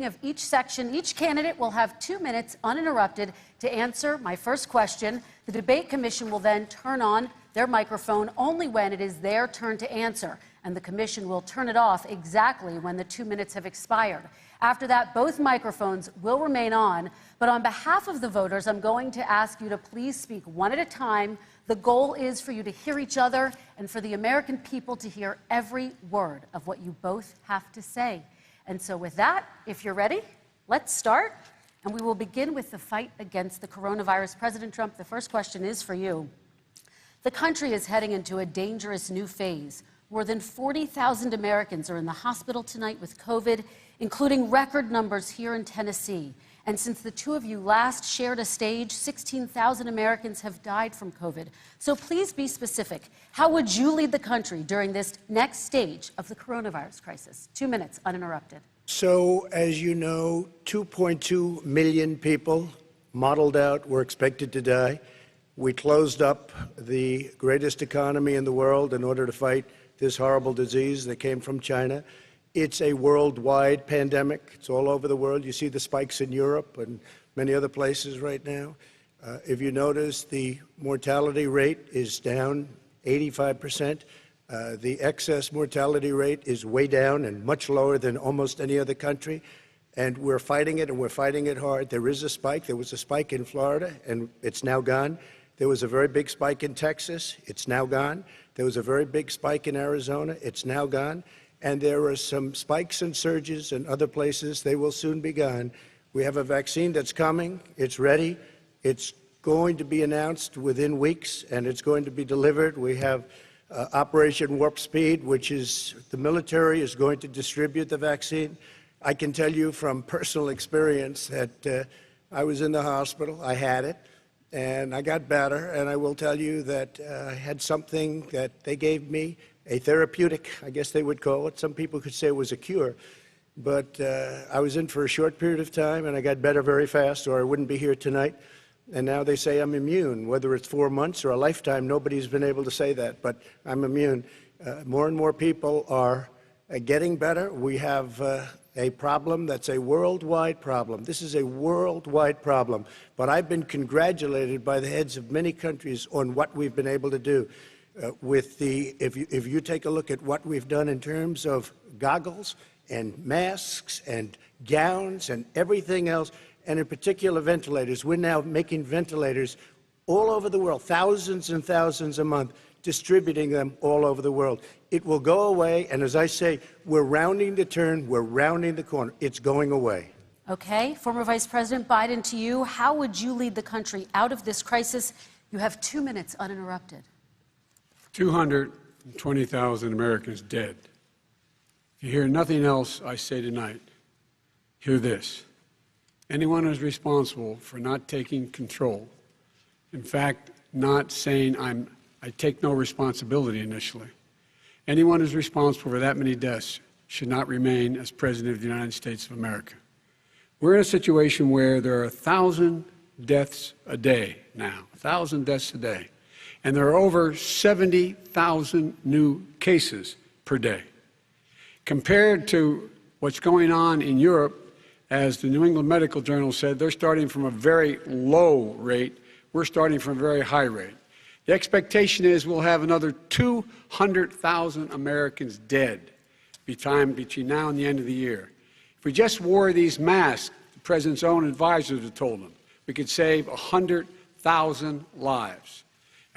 Of each section, each candidate will have 2 minutes uninterrupted to answer my first question. The debate commission will then turn on their microphone only when it is their turn to answer, and the commission will turn it off exactly when the 2 minutes have expired. After that, both microphones will remain on, but on behalf of the voters, I'm going to ask you to please speak one at a time. The goal is for you to hear each other and for the American people to hear every word of what you both have to say. And so with that, if you're ready, let's start. And we will begin with the fight against the coronavirus. President Trump, the first question is for you. The country is heading into a dangerous new phase. More than 40,000 Americans are in the hospital tonight with COVID, including record numbers here in Tennessee. And since the two of you last shared a stage, 16,000 Americans have died from COVID. So please be specific. How would you lead the country during this next stage of the coronavirus crisis? 2 minutes, uninterrupted. So, as you know, 2.2 million people modeled out were expected to die. We closed up the greatest economy in the world in order to fight this horrible disease that came from China. It's a worldwide pandemic. It's all over the world. You see the spikes in Europe and many other places right now. If you notice, the mortality rate is down 85%. The excess mortality rate is way down and much lower than almost any other country. And we're fighting it, and we're fighting it hard. There is a spike. There was a spike in Florida, and it's now gone. There was a very big spike in Texas. It's now gone. There was a very big spike in Arizona. It's now gone. And there are some spikes and surges in other places. They will soon be gone. We have a vaccine that's coming. It's ready. It's going to be announced within weeks, and it's going to be delivered. We have Operation Warp Speed, which is the military is going to distribute the vaccine. I can tell you from personal experience that I was in the hospital. I had it, and I got better. And I will tell you that I had something that they gave me, a therapeutic, I guess they would call it. Some people could say it was a cure. But I was in for a short period of time, and I got better very fast, or I wouldn't be here tonight. And now they say I'm immune. Whether it's 4 months or a lifetime, nobody's been able to say that, but I'm immune. More and more people are getting better. We have a problem that's a worldwide problem. This is a worldwide problem. But I've been congratulated by the heads of many countries on what we've been able to do. If you take a look at what we've done in terms of goggles and masks and gowns and everything else, and in particular ventilators, we're now making ventilators all over the world, thousands and thousands a month, distributing them all over the world. It will go away, and as I say, we're rounding the turn, we're rounding the corner. It's going away. Okay, former Vice President Biden, to you, how would you lead the country out of this crisis? You have 2 minutes uninterrupted. 220,000 Americans dead. If you hear nothing else I say tonight, hear this. Anyone who's responsible for not taking control, in fact, not saying I take no responsibility initially, anyone who's responsible for that many deaths should not remain as President of the United States of America. We're in a situation where there are 1,000 deaths a day now, 1,000 deaths a day. And there are over 70,000 new cases per day. Compared to what's going on in Europe, as the New England Medical Journal said, they're starting from a very low rate. We're starting from a very high rate. The expectation is we'll have another 200,000 Americans dead between now and the end of the year. If we just wore these masks, the President's own advisors have told him, we could save 100,000 lives.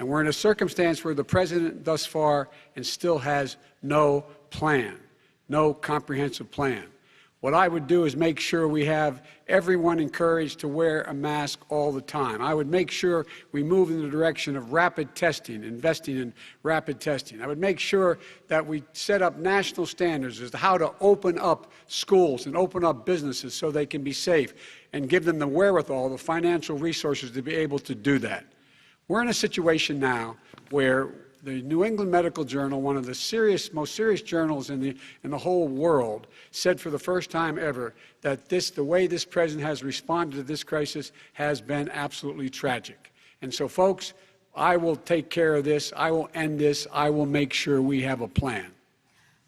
And we're in a circumstance where the President thus far and still has no plan, no comprehensive plan. What I would do is make sure we have everyone encouraged to wear a mask all the time. I would make sure we move in the direction of rapid testing, investing in rapid testing. I would make sure that we set up national standards as to how to open up schools and open up businesses so they can be safe and give them the wherewithal, the financial resources to be able to do that. We're in a situation now where the New England Medical Journal, one of the most serious journals in the whole world, said for the first time ever that the way this president has responded to this crisis has been absolutely tragic. And so, folks, I will take care of this. I will end this. I will make sure we have a plan.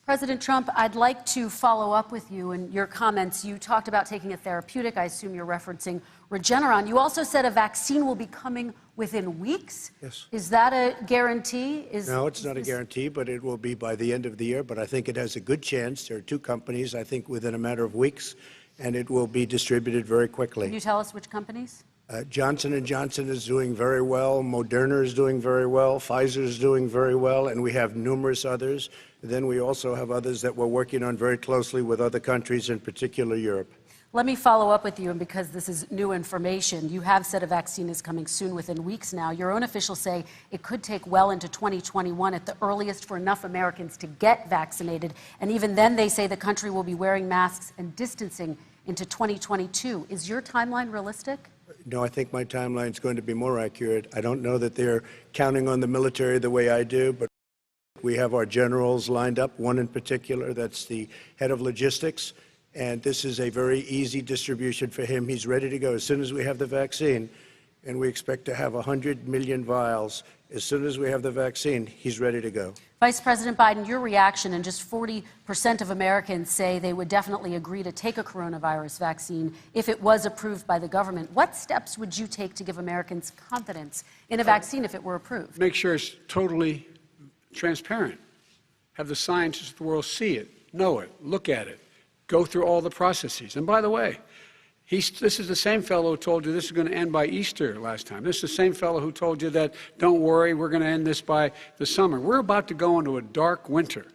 President Trump, I'd like to follow up with you in your comments. You talked about taking a therapeutic. I assume you're referencing Regeneron. You also said a vaccine will be coming within weeks. Yes. Is that a guarantee? No, it's not a guarantee, but it will be by the end of the year. But I think it has a good chance. There are two companies, I think, within a matter of weeks, and it will be distributed very quickly. Can you tell us which companies? Johnson & Johnson is doing very well. Moderna is doing very well. Pfizer is doing very well. And we have numerous others. Then we also have others that we're working on very closely with other countries, in particular Europe. Let me follow up with you, and because this is new information, you have said a vaccine is coming soon, within weeks now. Your own officials say it could take well into 2021 at the earliest for enough Americans to get vaccinated. And even then, they say the country will be wearing masks and distancing into 2022. Is your timeline realistic? No, I think my timeline is going to be more accurate. I don't know that they're counting on the military the way I do, but we have our generals lined up, one in particular, that's the head of logistics, and this is a very easy distribution for him. He's ready to go as soon as we have the vaccine, and we expect to have 100 million vials. As soon as we have the vaccine, he's ready to go. Vice President Biden, your reaction, and just 40% of Americans say they would definitely agree to take a coronavirus vaccine if it was approved by the government. What steps would you take to give Americans confidence in a vaccine if it were approved? Make sure it's totally transparent. Have the scientists of the world see it, know it, look at it, go through all the processes. And by the way, this is the same fellow who told you this is going to end by Easter last time. This is the same fellow who told you that, don't worry, we're going to end this by the summer. We're about to go into a dark winter,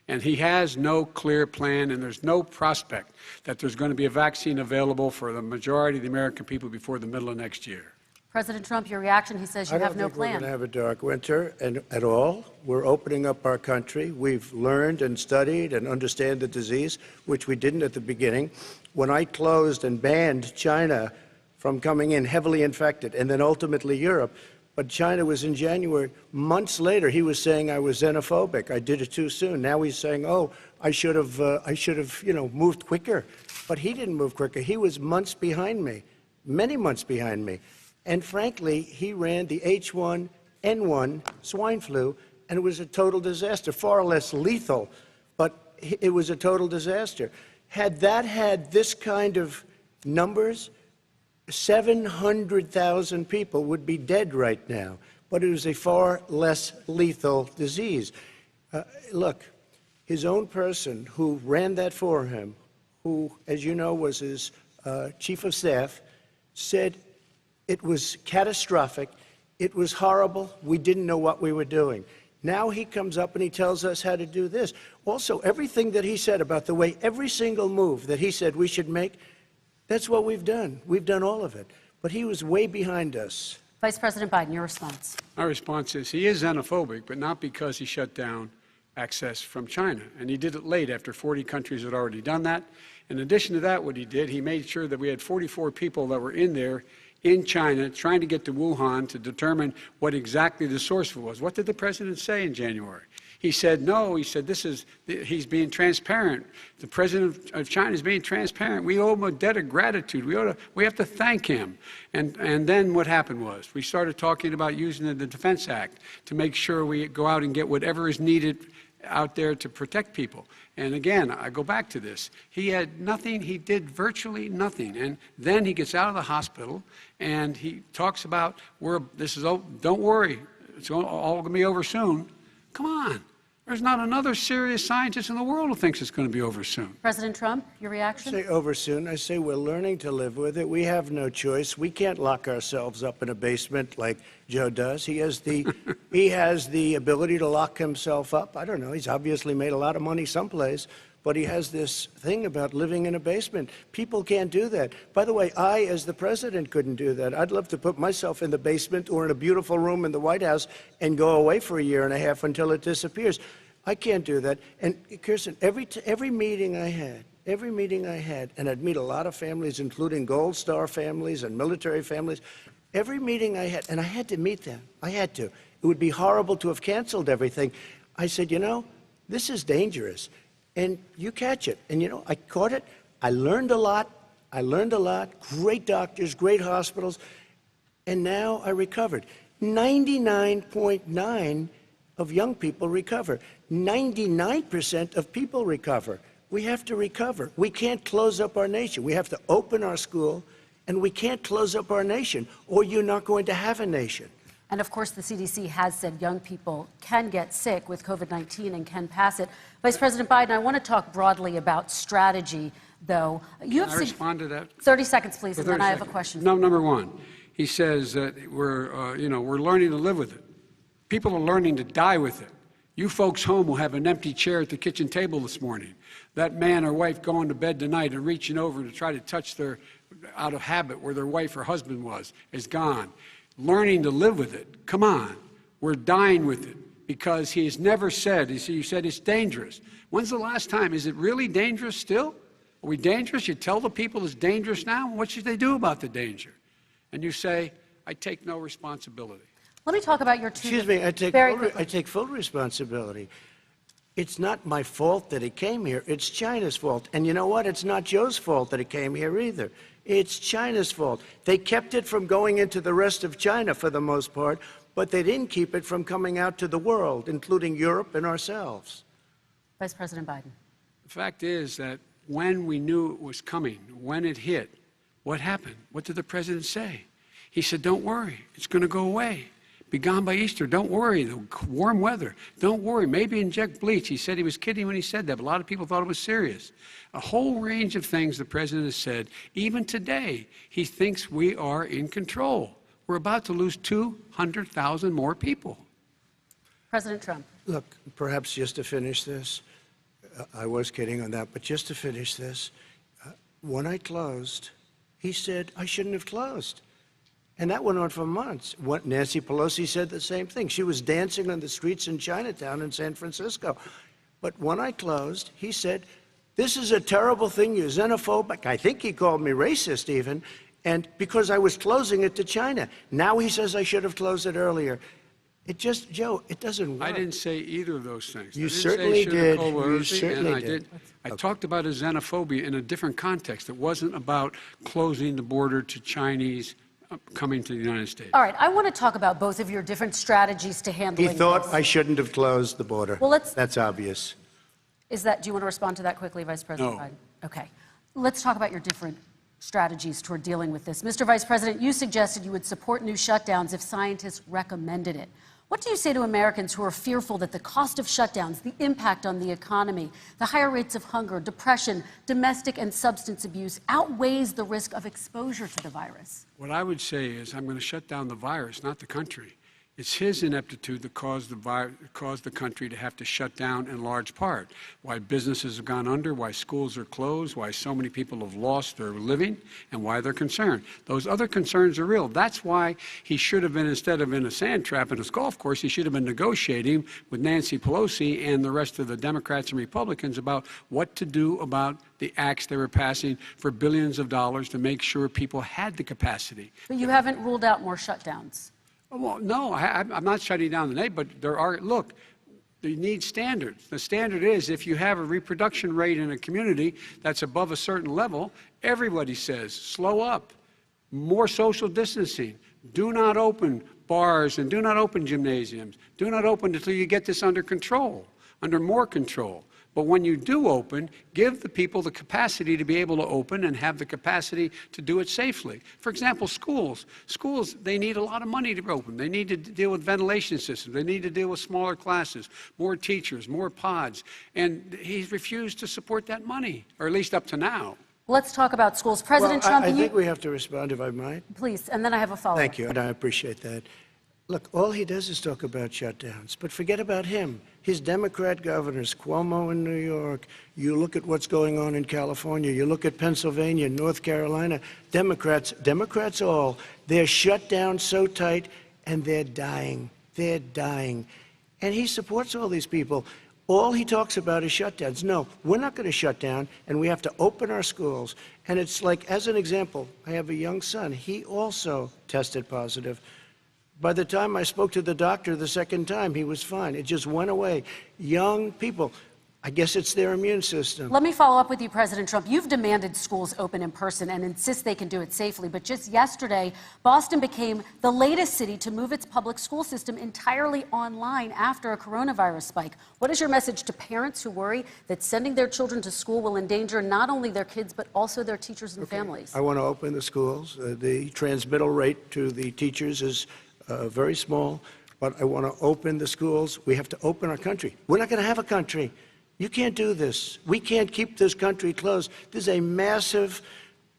and he has no clear plan, and there's no prospect that there's going to be a vaccine available for the majority of the American people before the middle of next year. President Trump, your reaction, he says you have no plan. I don't think we're going to have a dark winter at all. We're opening up our country. We've learned and studied and understand the disease, which we didn't at the beginning. When I closed and banned China from coming in heavily infected, and then ultimately Europe, but China was in January. Months later, he was saying I was xenophobic. I did it too soon. Now he's saying, oh, I should have, moved quicker. But he didn't move quicker. He was months behind me, many months behind me. And frankly, he ran the H1N1 swine flu, and it was a total disaster, far less lethal, but it was a total disaster. Had that had this kind of numbers, 700,000 people would be dead right now, but it was a far less lethal disease. Look, his own person who ran that for him, who, as you know, was his chief of staff, said it was catastrophic, it was horrible, we didn't know what we were doing. Now he comes up and he tells us how to do this. Also, everything that he said about the way, every single move that he said we should make, that's what we've done. We've done all of it. But he was way behind us. Vice President Biden, your response. My response is he is xenophobic, but not because he shut down access from China. And he did it late after 40 countries had already done that. In addition to that, what he did, he made sure that we had 44 people that were in there in China trying to get to Wuhan to determine what exactly the source was. What did the president say in January? He said, no, he said, he's being transparent. The president of China is being transparent. We owe him a debt of gratitude. We have to thank him. And then what happened was we started talking about using the Defense Act to make sure we go out and get whatever is needed out there to protect people. And again, I go back to this. He had nothing. He did virtually nothing. And then he gets out of the hospital and he talks about, don't worry, it's all going to be over soon. Come on. There's not another serious scientist in the world who thinks it's going to be over soon. President Trump, your reaction? I say over soon. I say we're learning to live with it. We have no choice. We can't lock ourselves up in a basement like Joe does. He has the ability to lock himself up. I don't know. He's obviously made a lot of money someplace, but he has this thing about living in a basement. People can't do that. By the way, I, as the president, couldn't do that. I'd love to put myself in the basement or in a beautiful room in the White House and go away for a year and a half until it disappears. I can't do that. And Kirsten, every meeting I had, and I'd meet a lot of families, including Gold Star families and military families, every meeting I had, and I had to meet them. I had to. It would be horrible to have canceled everything. I said, this is dangerous. And you catch it. And, I caught it. I learned a lot. Great doctors, great hospitals. And now I recovered. 99.9 of young people recover. 99% of people recover. We have to recover. We can't close up our nation. We have to open our school, and we can't close up our nation, or you're not going to have a nation. And of course, the CDC has said young people can get sick with COVID-19 and can pass it. Vice President Biden, I want to talk broadly about strategy, though. Can I respond to that? 30 seconds, please, and then I have a seconds. question. Number one, he says that we're learning to live with it. People are learning to die with it. You folks home will have an empty chair at the kitchen table this morning. That man or wife going to bed tonight and reaching over to try to touch their, out of habit, where their wife or husband was, is gone. Learning to live with it. Come on. We're dying with it because he has never said, you said it's dangerous. When's the last time? Is it really dangerous still? Are we dangerous? You tell the people it's dangerous now? What should they do about the danger? And you say, I take no responsibility. Let me talk about your two. Excuse me, I take full responsibility. It's not my fault that it came here. It's China's fault. And you know what? It's not Joe's fault that it came here either. It's China's fault. They kept it from going into the rest of China for the most part, but they didn't keep it from coming out to the world, including Europe and ourselves. Vice President Biden. The fact is that when we knew it was coming, when it hit, what happened? What did the president say? He said, don't worry, it's going to go away. Be gone by Easter. Don't worry. The warm weather. Don't worry. Maybe inject bleach. He said he was kidding when he said that, but a lot of people thought it was serious. A whole range of things the president has said. Even today, he thinks we are in control. We're about to lose 200,000 more people. President Trump. Look, perhaps just to finish this, I was kidding on that, but just to finish this, when I closed, he said I shouldn't have closed. And that went on for months. Nancy Pelosi said the same thing. She was dancing on the streets in Chinatown in San Francisco. But when I closed, he said, this is a terrible thing, you're xenophobic. I think he called me racist even, and because I was closing it to China. Now he says I should have closed it earlier. It just, Joe, it doesn't work. I didn't say either of those things. You certainly did. You certainly did. I talked about a xenophobia in a different context. It wasn't about closing the border to Chinese coming to the United States. All right, I want to talk about both of your different strategies to handling He thought this. I shouldn't have closed the border. Well, that's obvious. Do you want to respond to that quickly, Vice President No. Biden? Okay. Let's talk about your different strategies toward dealing with this. Mr. Vice President, you suggested you would support new shutdowns if scientists recommended it. What do you say to Americans who are fearful that the cost of shutdowns, the impact on the economy, the higher rates of hunger, depression, domestic and substance abuse outweighs the risk of exposure to the virus? What I would say is I'm going to shut down the virus, not the country. It's his ineptitude that caused the country to have to shut down in large part. Why businesses have gone under, why schools are closed, why so many people have lost their living, and why they're concerned. Those other concerns are real. That's why he should have been, instead of in a sand trap in his golf course, he should have been negotiating with Nancy Pelosi and the rest of the Democrats and Republicans about what to do about the acts they were passing for billions of dollars to make sure people had the capacity. But you haven't ruled out more shutdowns. Well, no, I'm not shutting down the nation, but there are, look, you need standards. The standard is if you have a reproduction rate in a community that's above a certain level, everybody says, slow up, more social distancing, do not open bars and do not open gymnasiums, do not open until you get this under control, under more control. But when you do open, give the people the capacity to be able to open and have the capacity to do it safely. For example, schools. Schools, they need a lot of money to open. They need to deal with ventilation systems. They need to deal with smaller classes, more teachers, more pods. And he's refused to support that money, or at least up to now. Let's talk about schools. President Trump, I think we have to respond, if I might. Please, and then I have a follow-up. Thank you, and I appreciate that. Look, all he does is talk about shutdowns, but forget about him. His Democrat governors, Cuomo in New York, you look at what's going on in California, you look at Pennsylvania, North Carolina, Democrats all, they're shut down so tight, and they're dying. They're dying. And he supports all these people. All he talks about is shutdowns. No, we're not going to shut down, and we have to open our schools. And it's like, as an example, I have a young son. He also tested positive. By the time I spoke to the doctor the second time, he was fine. It just went away. Young people. I guess it's their immune system. Let me follow up with you, President Trump. You've demanded schools open in person and insist they can do it safely. But just yesterday, Boston became the latest city to move its public school system entirely online after a coronavirus spike. What is your message to parents who worry that sending their children to school will endanger not only their kids, but also their teachers and families? I want to open the schools. The transmittal rate to the teachers is very small, but I want to open the schools. We have to open our country. We're not going to have a country. You can't do this. We can't keep this country closed. This is a massive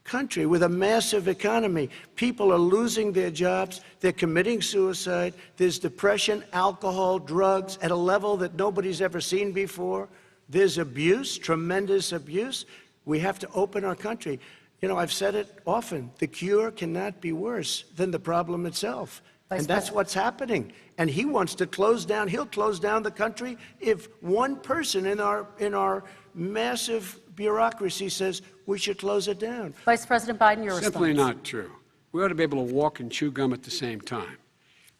country with a massive economy. People are losing their jobs. They're committing suicide. There's depression, alcohol, drugs at a level that nobody's ever seen before. There's abuse, tremendous abuse. We have to open our country. You know, I've said it often. The cure cannot be worse than the problem itself. And that's what's happening. And he wants to close down. He'll close down the country if one person in our massive bureaucracy says we should close it down. Vice President Biden, your response. Simply not true. We ought to be able to walk and chew gum at the same time.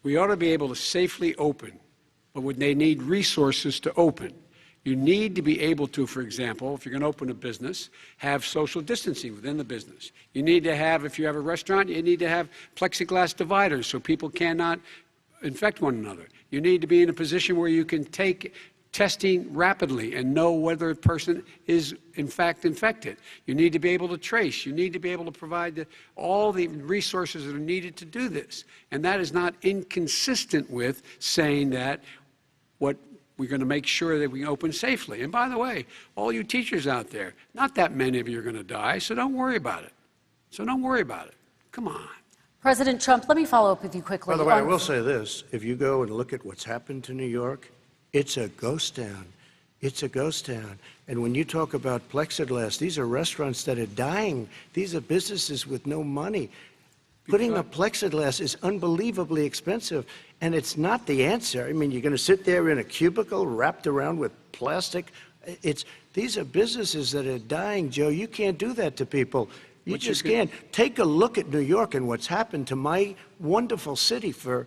We ought to be able to safely open, but they need resources to open. You need to be able to, for example, if you're going to open a business, have social distancing within the business. You need to have, if you have a restaurant, you need to have plexiglass dividers so people cannot infect one another. You need to be in a position where you can take testing rapidly and know whether a person is in fact infected. You need to be able to trace. You need to be able to provide all the resources that are needed to do this. And that is not inconsistent with saying that we're going to make sure that we open safely. And by the way, all you teachers out there, not that many of you are going to die, so don't worry about it. Come on. President Trump, let me follow up with you quickly. By the way, I will say this. If you go and look at what's happened to New York, it's a ghost town. It's a ghost town. And when you talk about plexiglass, these are restaurants that are dying. These are businesses with no money. Putting up plexiglass is unbelievably expensive, and it's not the answer. I mean, you're going to sit there in a cubicle wrapped around with plastic. These are businesses that are dying, Joe. You can't do that to people. You just can't. Take a look at New York and what's happened to my wonderful city for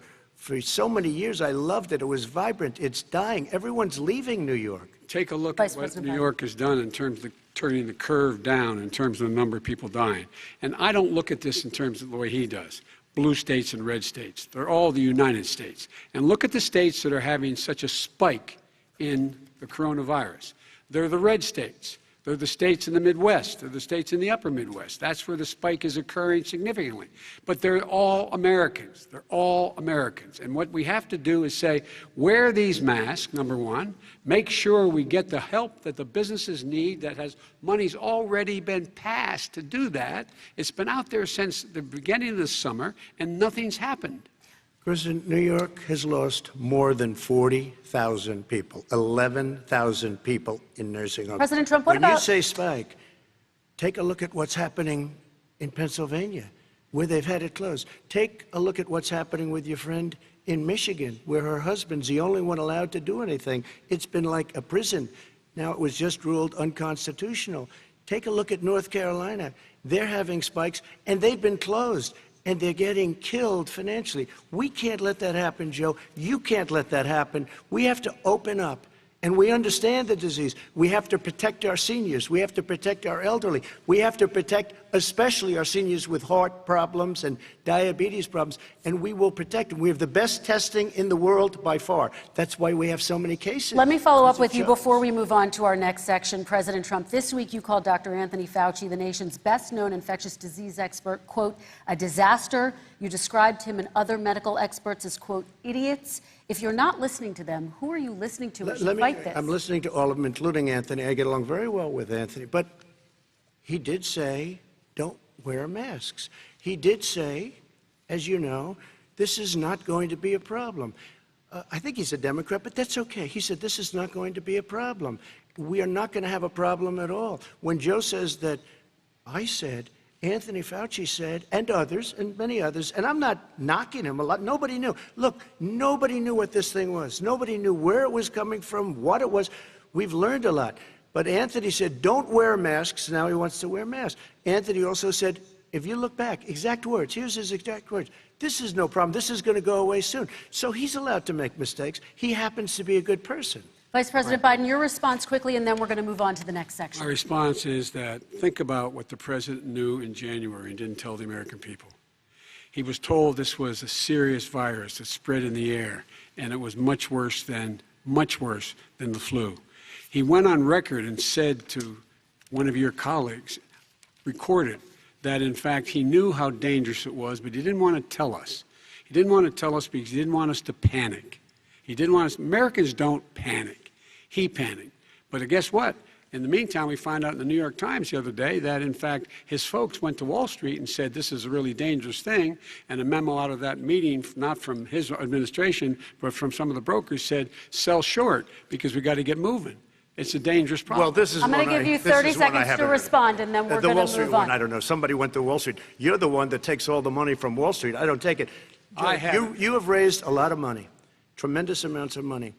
so many years. I loved it. It was vibrant. It's dying. Everyone's leaving New York. Take a look at what New York has done in terms of turning the curve down in terms of the number of people dying. And I don't look at this in terms of the way he does. Blue states and red states. They're all the United States. And look at the states that are having such a spike in the coronavirus. They're the red states. They're the states in the Midwest. They're the states in the upper Midwest. That's where the spike is occurring significantly. But they're all Americans. They're all Americans. And what we have to do is say, wear these masks, number one. Make sure we get the help that the businesses need that has money's already been passed to do that. It's been out there since the beginning of the summer, and nothing's happened. President, New York has lost more than 40,000 people, 11,000 people in nursing homes. President Trump, what about... When you say spike, take a look at what's happening in Pennsylvania, where they've had it closed. Take a look at what's happening with your friend in Michigan, where her husband's the only one allowed to do anything. It's been like a prison. Now it was just ruled unconstitutional. Take a look at North Carolina. They're having spikes, and they've been closed. And they're getting killed financially. We can't let that happen, Joe. You can't let that happen. We have to open up. And we understand the disease. We have to protect our seniors. We have to protect our elderly. We have to protect especially our seniors with heart problems and diabetes problems. And we will protect them. We have the best testing in the world by far. That's why we have so many cases. Let me follow up with you before we move on to our next section. President Trump, this week you called Dr. Anthony Fauci, the nation's best-known infectious disease expert, quote, a disaster. You described him and other medical experts as, quote, idiots. If you're not listening to them, who are you listening to as you fight this? I'm listening to all of them, including Anthony. I get along very well with Anthony. But he did say, don't wear masks. He did say, as you know, this is not going to be a problem. I think he's a Democrat, but that's okay. He said, this is not going to be a problem. We are not going to have a problem at all. When Joe says that, I said, Anthony Fauci said, and others, and many others, and I'm not knocking him a lot. Nobody knew. Look, nobody knew what this thing was. Nobody knew where it was coming from, what it was. We've learned a lot. But Anthony said, don't wear masks. Now he wants to wear masks. Anthony also said, if you look back, exact words, here's his exact words. This is no problem. This is going to go away soon. So he's allowed to make mistakes. He happens to be a good person. Vice President Biden, your response quickly, and then we're going to move on to the next section. My response is that think about what the president knew in January and didn't tell the American people. He was told this was a serious virus that spread in the air, and it was much worse than the flu. He went on record and said to one of your colleagues, recorded, that in fact he knew how dangerous it was, but he didn't want to tell us. He didn't want to tell us because he didn't want us to panic. He didn't want us, Americans don't panic. He panicked. But guess what? In the meantime, we find out in the New York Times the other day that, in fact, his folks went to Wall Street and said this is a really dangerous thing, and a memo out of that meeting, not from his administration, but from some of the brokers, said sell short because we got to get moving. It's a dangerous problem. Well, this is I'm going to give you 30 seconds to respond, and then we're going to move on. The Wall Street one, I don't know. Somebody went to Wall Street. You're the one that takes all the money from Wall Street. I don't take it. I have. You have raised a lot of money, tremendous amounts of money.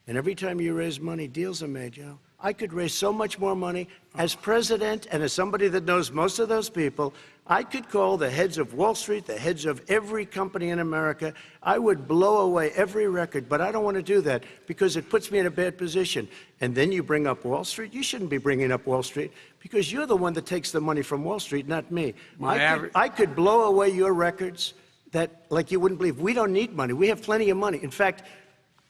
And every time you raise money, deals are made, you know. I could raise so much more money. As president and as somebody that knows most of those people, I could call the heads of Wall Street, the heads of every company in America. I would blow away every record, but I don't want to do that because it puts me in a bad position. And then you bring up Wall Street. You shouldn't be bringing up Wall Street because you're the one that takes the money from Wall Street, not me. I could blow away your records that, like you wouldn't believe. We don't need money. We have plenty of money. In fact,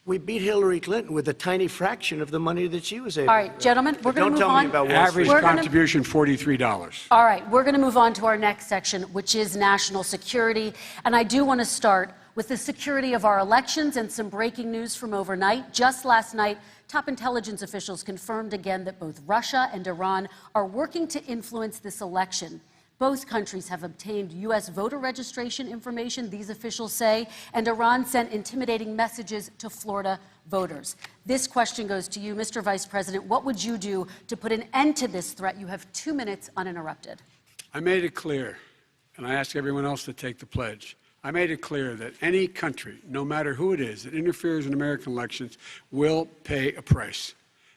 we beat Hillary Clinton with a tiny fraction of the money that she was able to. All right, gentlemen, we're going to move on. Don't tell me about Wall Street. Average contribution, $43. All right, we're going to move on to our next section, which is national security. And I do want to start with the security of our elections and some breaking news from overnight. Just last night, top intelligence officials confirmed again that both Russia and Iran are working to influence this election. Both countries have obtained U.S. voter registration information, these officials say, and Iran sent intimidating messages to Florida voters. This question goes to you, Mr. Vice President. What would you do to put an end to this threat? You have 2 minutes uninterrupted. I made it clear, and I ask everyone else to take the pledge. I made it clear that any country, no matter who it is, that interferes in American elections will pay a price.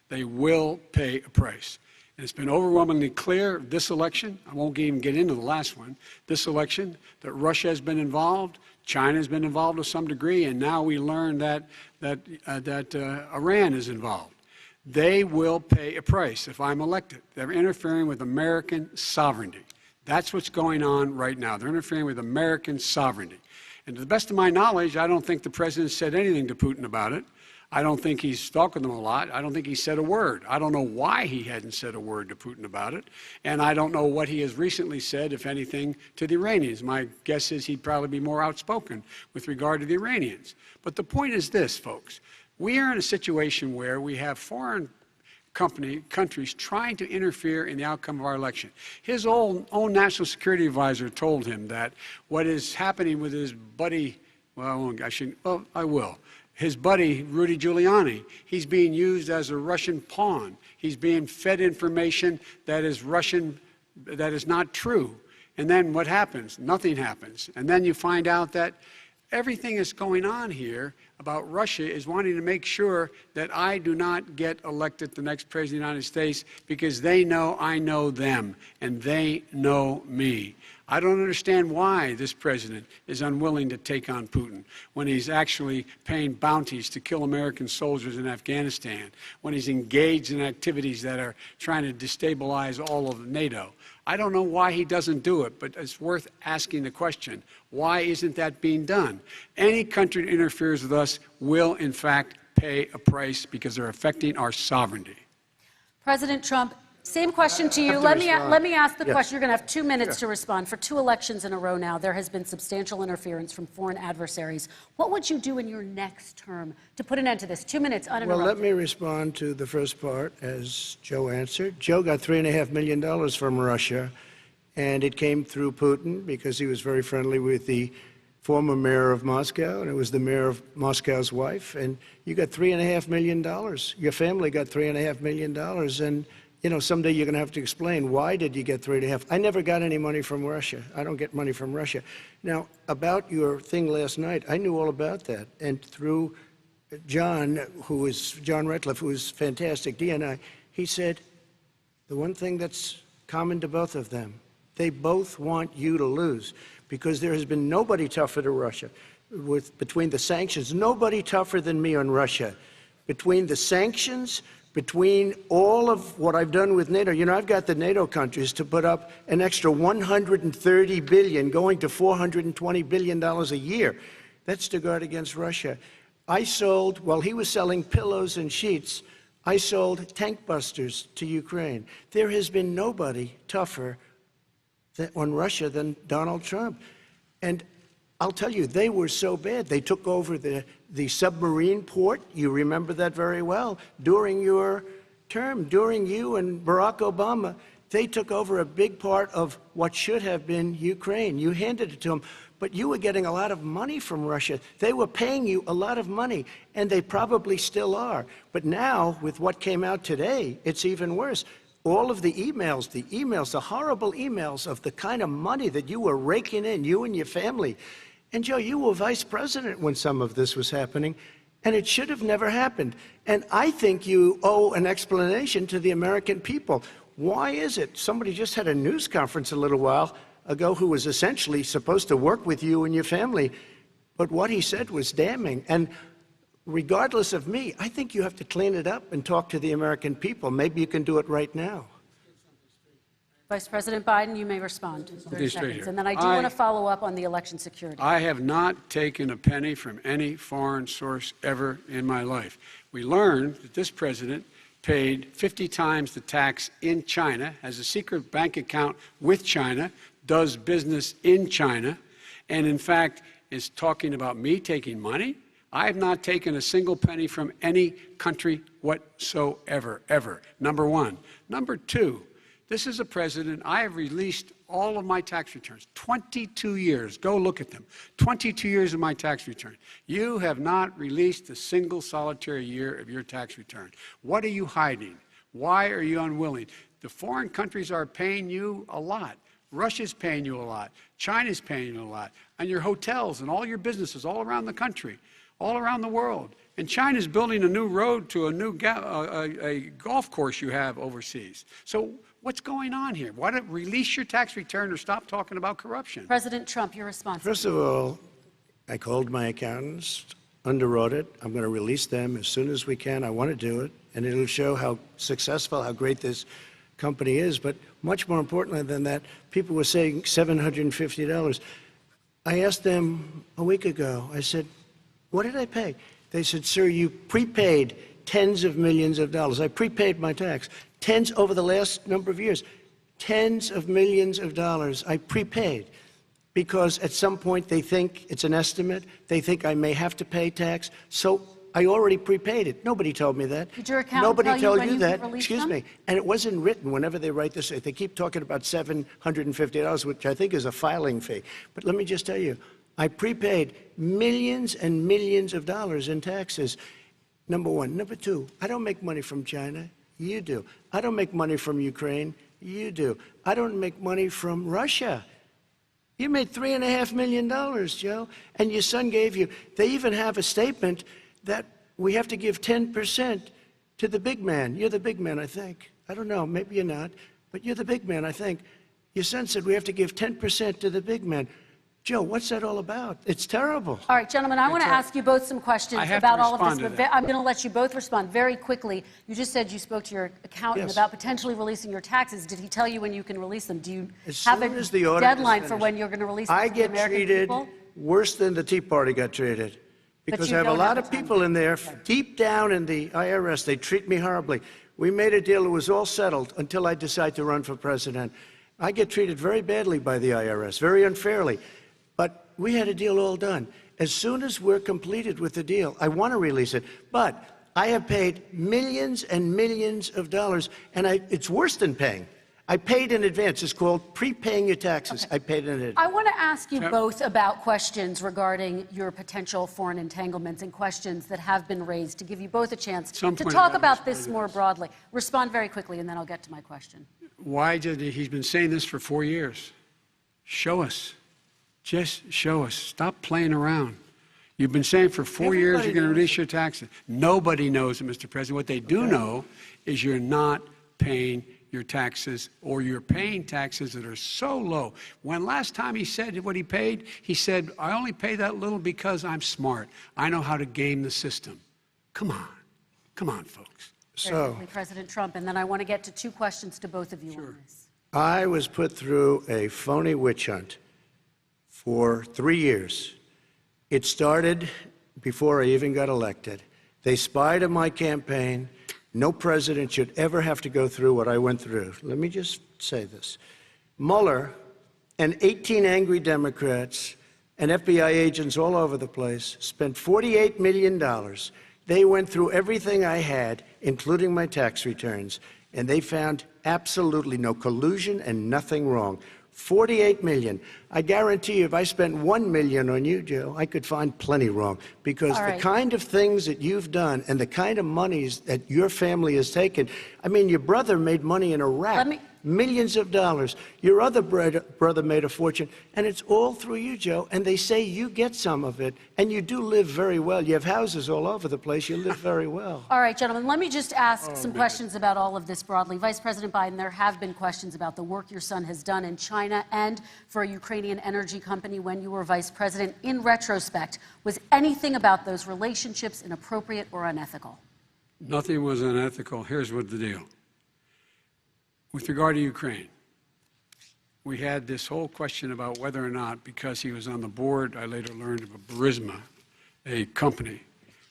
They will pay a price. And it's been overwhelmingly clear this election, I won't even get into the last one, this election, that Russia has been involved, China has been involved to some degree, and now we learn that Iran is involved. They will pay a price if I'm elected. They're interfering with American sovereignty. That's what's going on right now. They're interfering with American sovereignty. And to the best of my knowledge, I don't think the president said anything to Putin about it. I don't think he's talking to them a lot. I don't think he said a word. I don't know why he hadn't said a word to Putin about it. And I don't know what he has recently said, if anything, to the Iranians. My guess is he'd probably be more outspoken with regard to the Iranians. But the point is this, folks. We are in a situation where we have foreign countries trying to interfere in the outcome of our election. His own national security advisor told him that what is happening with his buddy, I will. His buddy, Rudy Giuliani, he's being used as a Russian pawn. He's being fed information that is Russian, that is not true. And then what happens? Nothing happens. And then you find out that everything that's going on here about Russia is wanting to make sure that I do not get elected the next president of the United States because they know I know them and they know me. I don't understand why this president is unwilling to take on Putin when he's actually paying bounties to kill American soldiers in Afghanistan, when he's engaged in activities that are trying to destabilize all of NATO. I don't know why he doesn't do it, but it's worth asking the question, why isn't that being done? Any country that interferes with us will, in fact, pay a price because they're affecting our sovereignty. President Trump, same question to you. Let me ask the question. You're going to have 2 minutes to respond. For 2 elections in a row now, there has been substantial interference from foreign adversaries. What would you do in your next term to put an end to this? 2 minutes uninterrupted. Well, let me respond to the first part, as Joe answered. Joe got $3.5 million from Russia, and it came through Putin because he was very friendly with the former mayor of Moscow, and it was the mayor of Moscow's wife. And you got $3.5 million. Your family got $3.5 million. And you know, someday you're going to have to explain, why did you get 3.5? I never got any money from Russia. I don't get money from Russia. Now, about your thing last night, I knew all about that. And through John Ratcliffe, who is fantastic, DNI, he said, the one thing that's common to both of them, they both want you to lose because there has been nobody tougher to Russia. Between the sanctions, nobody tougher than me on Russia. between the sanctions, between all of what I've done with NATO. You know, I've got the NATO countries to put up an extra $130 billion, going to $420 billion a year. That's to guard against Russia. I sold, while he was selling pillows and sheets, I sold tank busters to Ukraine. There has been nobody tougher on Russia than Donald Trump. And I'll tell you, they were so bad. They took over the submarine port. You remember that very well. During your term, during you and Barack Obama, they took over a big part of what should have been Ukraine. You handed it to them, but you were getting a lot of money from Russia. They were paying you a lot of money, and they probably still are. But now, with what came out today, it's even worse. All of the emails, the horrible emails of the kind of money that you were raking in, you and your family. And Joe, you were vice president when some of this was happening, and it should have never happened. And I think you owe an explanation to the American people. Why is it? Somebody just had a news conference a little while ago who was essentially supposed to work with you and your family, but what he said was damning. And regardless of me, I think you have to clean it up and talk to the American people. Maybe you can do it right now. Vice President Biden, you may respond. 30 seconds. And then I do want to follow up on the election security. I have not taken a penny from any foreign source ever in my life. We learned that this president paid 50 times the tax in China, has a secret bank account with China, does business in China, and in fact is talking about me taking money. I have not taken a single penny from any country whatsoever, ever. Number one. Number two, this is a president, I have released all of my tax returns, 22 years. Go look at them. 22 years of my tax return. You have not released a single solitary year of your tax return. What are you hiding? Why are you unwilling? The foreign countries are paying you a lot. Russia's paying you a lot. China's paying you a lot. And your hotels and all your businesses all around the country, all around the world. And China's building a new road to a new a golf course you have overseas. So what's going on here? Why don't release your tax return or stop talking about corruption? President Trump, your response. First of all, I called my accountants under audit. I'm going to release them as soon as we can. I want to do it, and it'll show how successful, how great this company is. But much more importantly than that, people were saying $750. I asked them a week ago, I said, what did I pay? They said, sir, you prepaid tens of millions of dollars. I prepaid my tax. Tens over the last number of years. Tens of millions of dollars I prepaid because at some point they think it's an estimate. They think I may have to pay tax. So I already prepaid it. Nobody told me that. Did your accountant Nobody tell told you that. Excuse me. And it wasn't written whenever they write this. They keep talking about $750, which I think is a filing fee. But let me just tell you, I prepaid millions and millions of dollars in taxes. Number one. Number two, I don't make money from China. You do. I don't make money from Ukraine. You do. I don't make money from Russia. You made $3.5 million, Joe, and your son gave you. They even have a statement that we have to give 10% to the big man. You're the big man, I think. I don't know. Maybe you're not, but you're the big man, I think. Your son said we have to give 10% to the big man. Joe, what's that all about? It's terrible. All right, gentlemen, I want to ask you both some questions about all of this, but I'm going to let you both respond very quickly. You just said you spoke to your accountant about potentially releasing your taxes. Did he tell you when you can release them? Do you have a deadline for when you're going to release them to the American people? I get treated worse than the Tea Party got treated because I have a lot of people in there deep down in the IRS. They treat me horribly. We made a deal. It was all settled until I decide to run for president. I get treated very badly by the IRS, very unfairly. But we had a deal all done. As soon as we're completed with the deal, I want to release it. But I have paid millions and millions of dollars, and it's worse than paying. I paid in advance. It's called prepaying your taxes. I paid in advance. I want to ask you both about questions regarding your potential foreign entanglements and questions that have been raised to give you both a chance to talk about this more broadly. Respond very quickly, and then I'll get to my question. Why did he's been saying this for 4 years? Show us. Just show us. Stop playing around. You've been saying for 4 years you're going to release your taxes. Nobody knows it, Mr. President. What they do know is you're not paying your taxes, or you're paying taxes that are so low. When last time he said what he paid, he said, I only pay that little because I'm smart. I know how to game the system. Come on. Come on, folks. Very quickly, President Trump, and then I want to get to two questions to both of you on this. I was put through a phony witch hunt for 3 years. It started before I even got elected. They spied on my campaign. No president should ever have to go through what I went through. Let me just say this. Mueller and 18 angry Democrats and FBI agents all over the place spent $48 million. They went through everything I had, including my tax returns, and they found absolutely no collusion and nothing wrong. $48 million. I guarantee you, if I spent $1 million on you, Joe, I could find plenty wrong. Because the kind of things that you've done and the kind of monies that your family has taken, I mean, your brother made money in Iraq. Millions of dollars. Your other brother made a fortune, and it's all through you, Joe. And they say you get some of it, and you do live very well. You have houses all over the place. You live very well. All right, gentlemen, let me just ask some questions about all of this broadly. Vice President Biden, there have been questions about the work your son has done in China and for a Ukrainian energy company when you were vice president. In retrospect, was anything about those relationships inappropriate or unethical? Nothing was unethical. Here's what the deal. With regard to Ukraine, we had this whole question about whether or not, because he was on the board, I later learned of a Burisma, a company,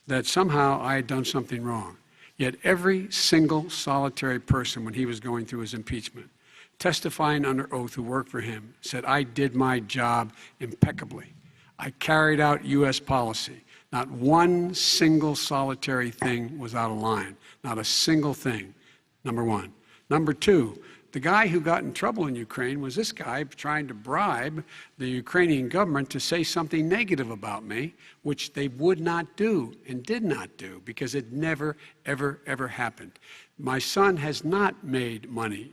that somehow I had done something wrong. Yet every single solitary person, when he was going through his impeachment, testifying under oath who worked for him, said, I did my job impeccably. I carried out U.S. policy. Not one single solitary thing was out of line. Not a single thing, number one. Number two, the guy who got in trouble in Ukraine was this guy trying to bribe the Ukrainian government to say something negative about me, which they would not do and did not do because it never, ever, ever happened. My son has not made money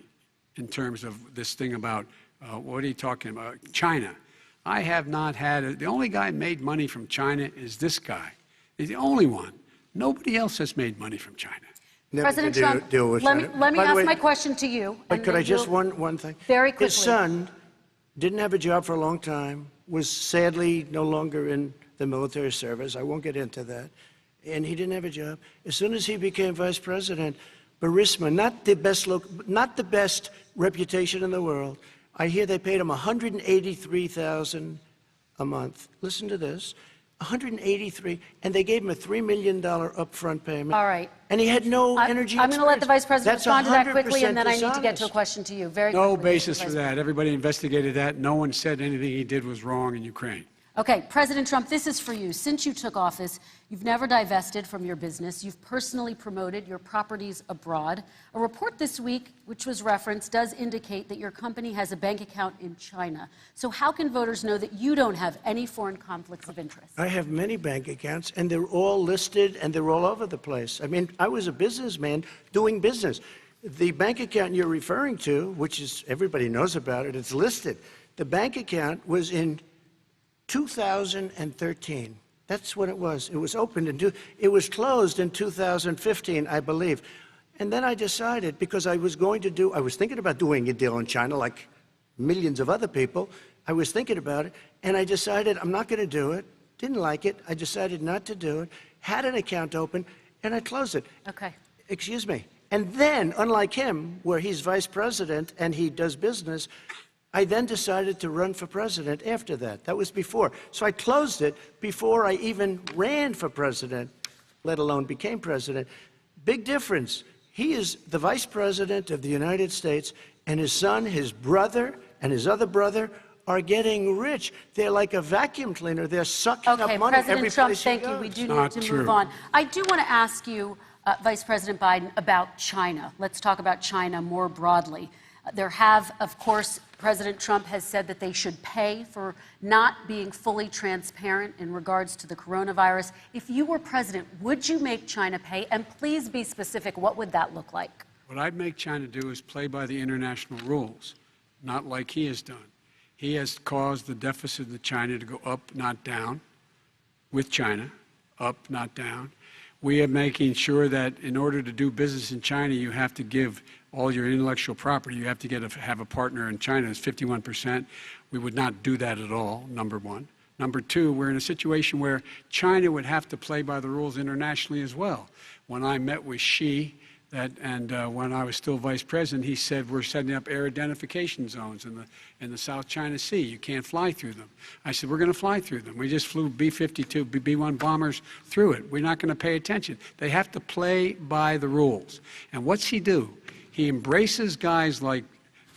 in terms of this thing about, what are you talking about, China. I have not had, the only guy who made money from China is this guy. He's the only one. Nobody else has made money from China. President Trump, let me ask my question to you. But could I just one thing? Very quickly. His son didn't have a job for a long time, was sadly no longer in the military service. I won't get into that. And he didn't have a job. As soon as he became vice president, Burisma, not the best reputation in the world. I hear they paid him $183,000 a month. Listen to this. $183, and they gave him a $3 million upfront payment. All right. And he had no energy I'm going to let the Vice President respond to that quickly, and then I need to get to a dishonest. question to you. Very No quickly, basis for that. Everybody investigated that. No one said anything he did was wrong in Ukraine. Okay, President Trump, this is for you. Since you took office, you've never divested from your business. You've personally promoted your properties abroad. A report this week, which was referenced, does indicate that your company has a bank account in China. So how can voters know that you don't have any foreign conflicts of interest? I have many bank accounts, and they're all listed, and they're all over the place. I mean, I was a businessman doing business. The bank account you're referring to, which is, everybody knows about it, it's listed. The bank account was in 2013. That's what it was. It was opened it was closed in 2015, I believe. And then I decided, because I was thinking about doing a deal in China like millions of other people. I was thinking about it, and I decided I'm not going to do it. Didn't like it. I decided not to do it. Had an account open, and I closed it. Okay. Excuse me. And then, unlike him, where he's vice president and he does business, I then decided to run for president after that. That was before. So I closed it before I even ran for president, let alone became president. Big difference. He is the vice president of the United States, and his son, his brother, and his other brother are getting rich. They're like a vacuum cleaner. They're sucking up money every President Trump, place thank he you. goes. We do need to true. move on. I do want to ask you, Vice President Biden, about China. Let's talk about China more broadly. There have, of course, President Trump has said that they should pay for not being fully transparent in regards to the coronavirus. If you were president, would you make China pay? And please be specific. What would that look like? What I'd make China do is play by the international rules, not like he has done. He has caused the deficit of China to go up, not down, with China, up, not down. We are making sure that in order to do business in China, you have to give all your intellectual property. You have to have a partner in China. It's 51%. We would not do that at all, number one. Number two, we're in a situation where China would have to play by the rules internationally as well. When I met with Xi, when I was still vice president, he said we're setting up air identification zones in the South China Sea. You can't fly through them. I said we're going to fly through them. We just flew B-52, B-1 bombers through it. We're not going to pay attention. They have to play by the rules. And what's he do? He embraces guys like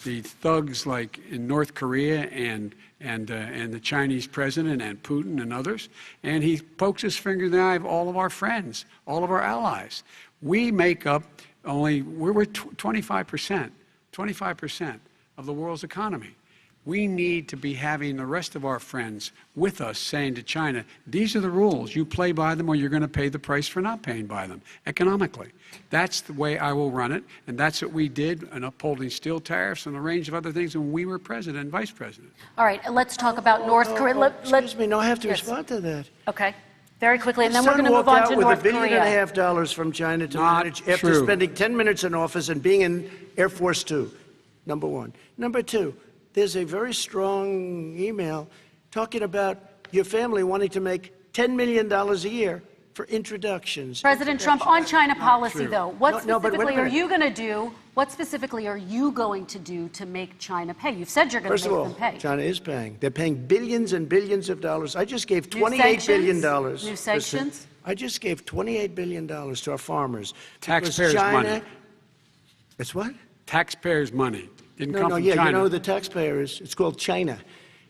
the thugs like in North Korea and the Chinese president and Putin and others, and he pokes his finger in the eye of all of our friends, all of our allies. We make up we're 25% of the world's economy. We need to be having the rest of our friends with us saying to China, these are the rules. You play by them or you're going to pay the price for not paying by them economically. That's the way I will run it, and that's what we did in upholding steel tariffs and a range of other things when we were president and vice president. All right, let's talk about North Korea. Excuse me, no, I have to respond to that. Okay. Very quickly, and then we're going to move on to North Korea. With $1.5 billion from China to manage after spending 10 minutes in office and being in Air Force Two, number one. Number two, there's a very strong email talking about your family wanting to make $10 million a year for introductions. President Trump, on China policy, though, what No, but wait a specifically are minute. you going to do? What specifically are you going to do to make China pay? You've said you're going First to of make all, them pay. China is paying. They're paying billions and billions of dollars. I just gave New $28 billion. sanctions? New sanctions? I just gave $28 billion to our farmers. Taxpayers' money. It's what? Taxpayers' money. Didn't come from Yeah, China. you know who the taxpayer is? It's called China.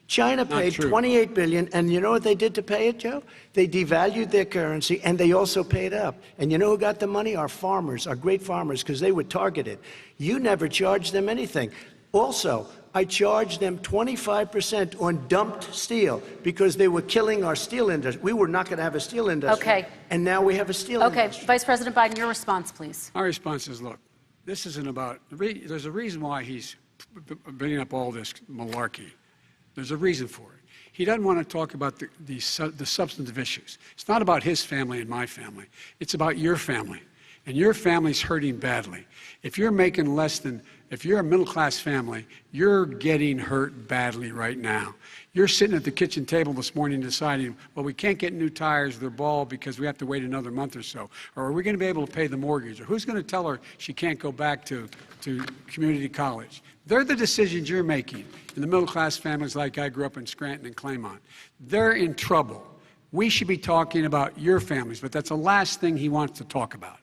China paid true. $28 billion, and you know what they did to pay it, Joe? They devalued their currency, and they also paid up. And you know who got the money? Our farmers, our great farmers, because they were targeted. You never charged them anything. Also, I charged them 25% on dumped steel because they were killing our steel industry. We were not going to have a steel industry. Okay. And now we have a steel industry. Okay, Vice President Biden, your response, please. My response is, look, this isn't about, there's a reason why he's bringing up all this malarkey. There's a reason for it. He doesn't want to talk about the substantive issues. It's not about his family and my family. It's about your family. And your family's hurting badly. If you're making less than, if you're a middle-class family, you're getting hurt badly right now. You're sitting at the kitchen table this morning deciding, well, we can't get new tires, they're bald because we have to wait another month or so. Or are we going to be able to pay the mortgage? Or who's going to tell her she can't go back to community college? They're the decisions you're making in the middle-class families like I grew up in Scranton and Claymont. They're in trouble. We should be talking about your families, but that's the last thing he wants to talk about.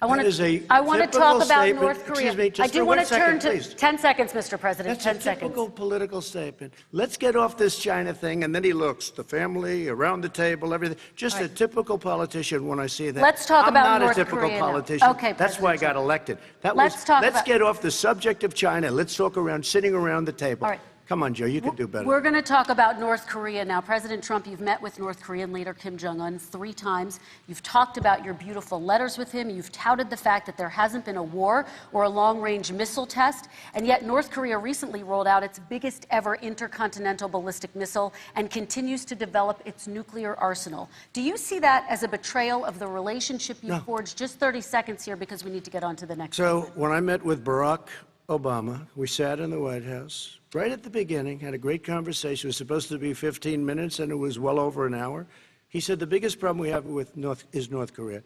I want to talk about North Korea. Excuse me, just I do for want 1 to turn second, to please. 10 seconds, Mr. President. That's 10 a seconds. typical political statement. Let's get off this China thing, and then he looks, the family, around the table, everything. Just a typical politician when I see that. Let's talk about North I'm not a typical Korea now. politician. Okay, That's why I President got elected. Let's get off the subject of China. Let's talk sitting around the table. All right. Come on, Joe, you can do better. We're going to talk about North Korea now. President Trump, you've met with North Korean leader Kim Jong-un 3 times. You've talked about your beautiful letters with him. You've touted the fact that there hasn't been a war or a long-range missile test. And yet North Korea recently rolled out its biggest ever intercontinental ballistic missile and continues to develop its nuclear arsenal. Do you see that as a betrayal of the relationship you forged? Just 30 seconds here because we need to get on to the next. So when I met with Barack Obama, we sat in the White House right at the beginning, had a great conversation. It was supposed to be 15 minutes, and it was well over an hour. He said the biggest problem we have with North Korea.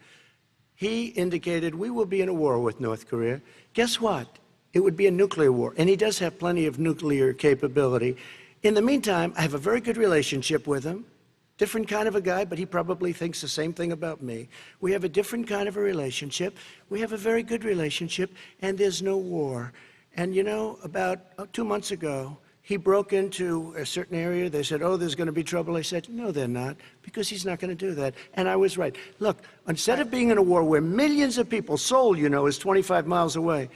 He indicated we will be in a war with North Korea. Guess what? It would be a nuclear war, and he does have plenty of nuclear capability. In the meantime, I have a very good relationship with him. Different kind of a guy, but he probably thinks the same thing about me. We have a different kind of a relationship. We have a very good relationship, and there's no war. And you know, about 2 months ago, he broke into a certain area. They said, oh, there's going to be trouble. I said, no, they're not, because he's not going to do that. And I was right. Look, instead of being in a war where millions of people, Seoul, you know, is 25 miles away,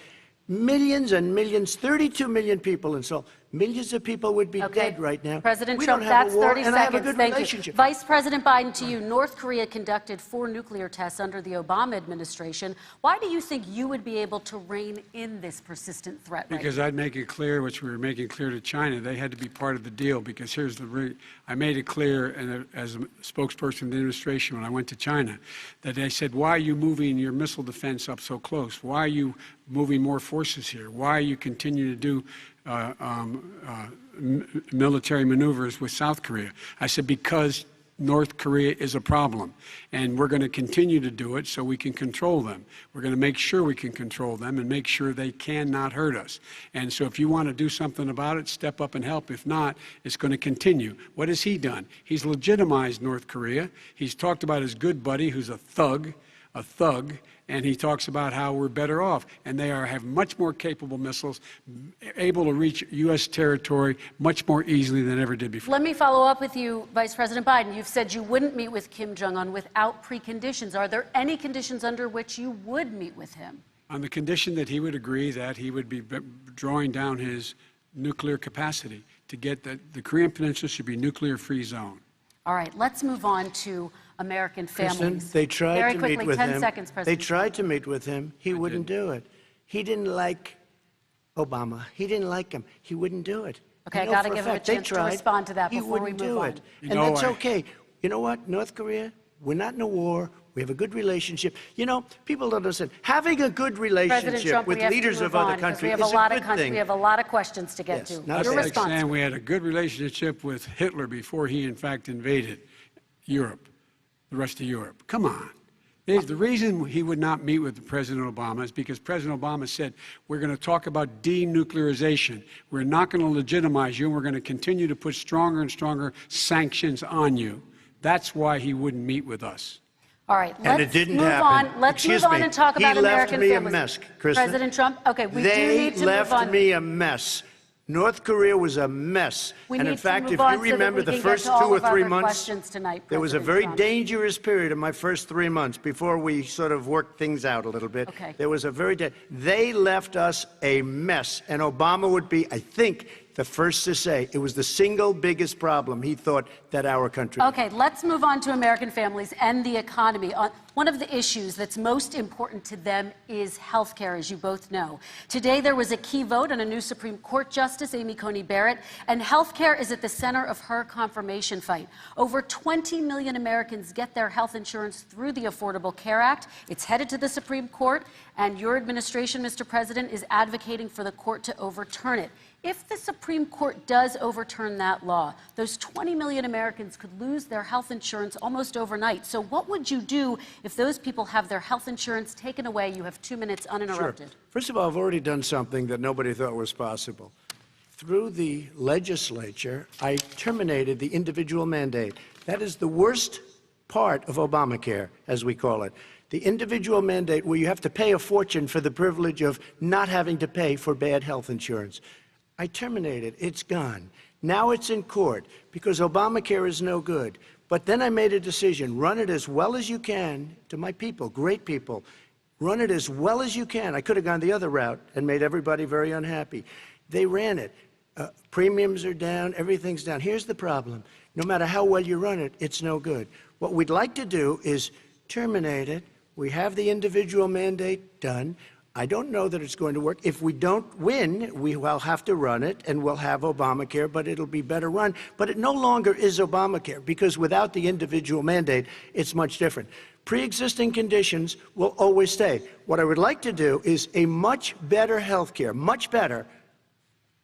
millions and millions, 32 million people in Seoul, millions of people would be dead right now. President we Trump, don't have that's a war, 30 and seconds. I have a good Thank relationship. you. Vice President Biden, to you. North Korea conducted 4 nuclear tests under the Obama administration. Why do you think you would be able to rein in this persistent threat right Because I'd make it clear, which we were making clear to China, they had to be part of the deal. Because here's I made it clear, and as a spokesperson of the administration when I went to China, that they said, why are you moving your missile defense up so close? Why are you moving more forces here? Why are you continuing to do military maneuvers with South Korea. I said, because North Korea is a problem, and we're going to continue to do it so we can control them. We're going to make sure we can control them and make sure they cannot hurt us. And so if you want to do something about it, step up and help. If not, it's going to continue. What has he done? He's legitimized North Korea. He's talked about his good buddy, who's a thug, and he talks about how we're better off. And they have much more capable missiles, able to reach U.S. territory much more easily than ever did before. Let me follow up with you, Vice President Biden. You've said you wouldn't meet with Kim Jong-un without preconditions. Are there any conditions under which you would meet with him? On the condition that he would agree that he would be drawing down his nuclear capacity to get the Korean Peninsula should be a nuclear-free zone. All right, let's move on to American families. Kristen, they tried Very to quickly, meet with 10 him. seconds, President. They tried to meet with him. He wouldn't do it. He didn't like Obama. He didn't like him. He wouldn't do it. Okay, I got to give him a chance to respond to that before we move on. And that's okay. You know what, North Korea, we're not in a war. We have a good relationship. You know, people don't understand. Having a good relationship with leaders of other countries is a good thing. We have a lot of questions to get to. That's like saying we had a good relationship with Hitler before he, in fact, invaded Europe, the rest of Europe. Come on. The reason he would not meet with President Obama is because President Obama said, we're going to talk about denuclearization. We're not going to legitimize you, and we're going to continue to put stronger and stronger sanctions on you. That's why he wouldn't meet with us. All right, and it didn't happen. Let's move on and talk about American families. He left me a mess, Kristen. President Trump, okay, we do need to move on. They left me a mess. North Korea was a mess. And in fact, if you remember the first 2 or 3 months, there was a very dangerous period in my first 3 months before we sort of worked things out a little bit. Okay. There was a they left us a mess. And Obama would be, I think, the first to say it was the single biggest problem he thought that our country had. Okay, let's move on to American families and the economy. One of the issues that's most important to them is health care, as you both know. Today, there was a key vote on a new Supreme Court Justice, Amy Coney Barrett, and health care is at the center of her confirmation fight. Over 20 million Americans get their health insurance through the Affordable Care Act. It's headed to the Supreme Court, and your administration, Mr. President, is advocating for the court to overturn it. If the Supreme Court does overturn that law, those 20 million Americans could lose their health insurance almost overnight. So what would you do if those people have their health insurance taken away? You have 2 minutes uninterrupted. Sure. First of all, I've already done something that nobody thought was possible. Through the legislature, I terminated the individual mandate. That is the worst part of Obamacare, as we call it. The individual mandate where you have to pay a fortune for the privilege of not having to pay for bad health insurance. I terminated. It's gone. Now it's in court because Obamacare is no good. But then I made a decision. Run it as well as you can to my people, great people. Run it as well as you can. I could have gone the other route and made everybody very unhappy. They ran it. Premiums are down. Everything's down. Here's the problem. No matter how well you run it, it's no good. What we'd like to do is terminate it. We have the individual mandate done. I don't know that it's going to work. If we don't win, we will have to run it, and we'll have Obamacare, but it'll be better run. But it no longer is Obamacare, because without the individual mandate, it's much different. Pre-existing conditions will always stay. What I would like to do is a much better health care, much better,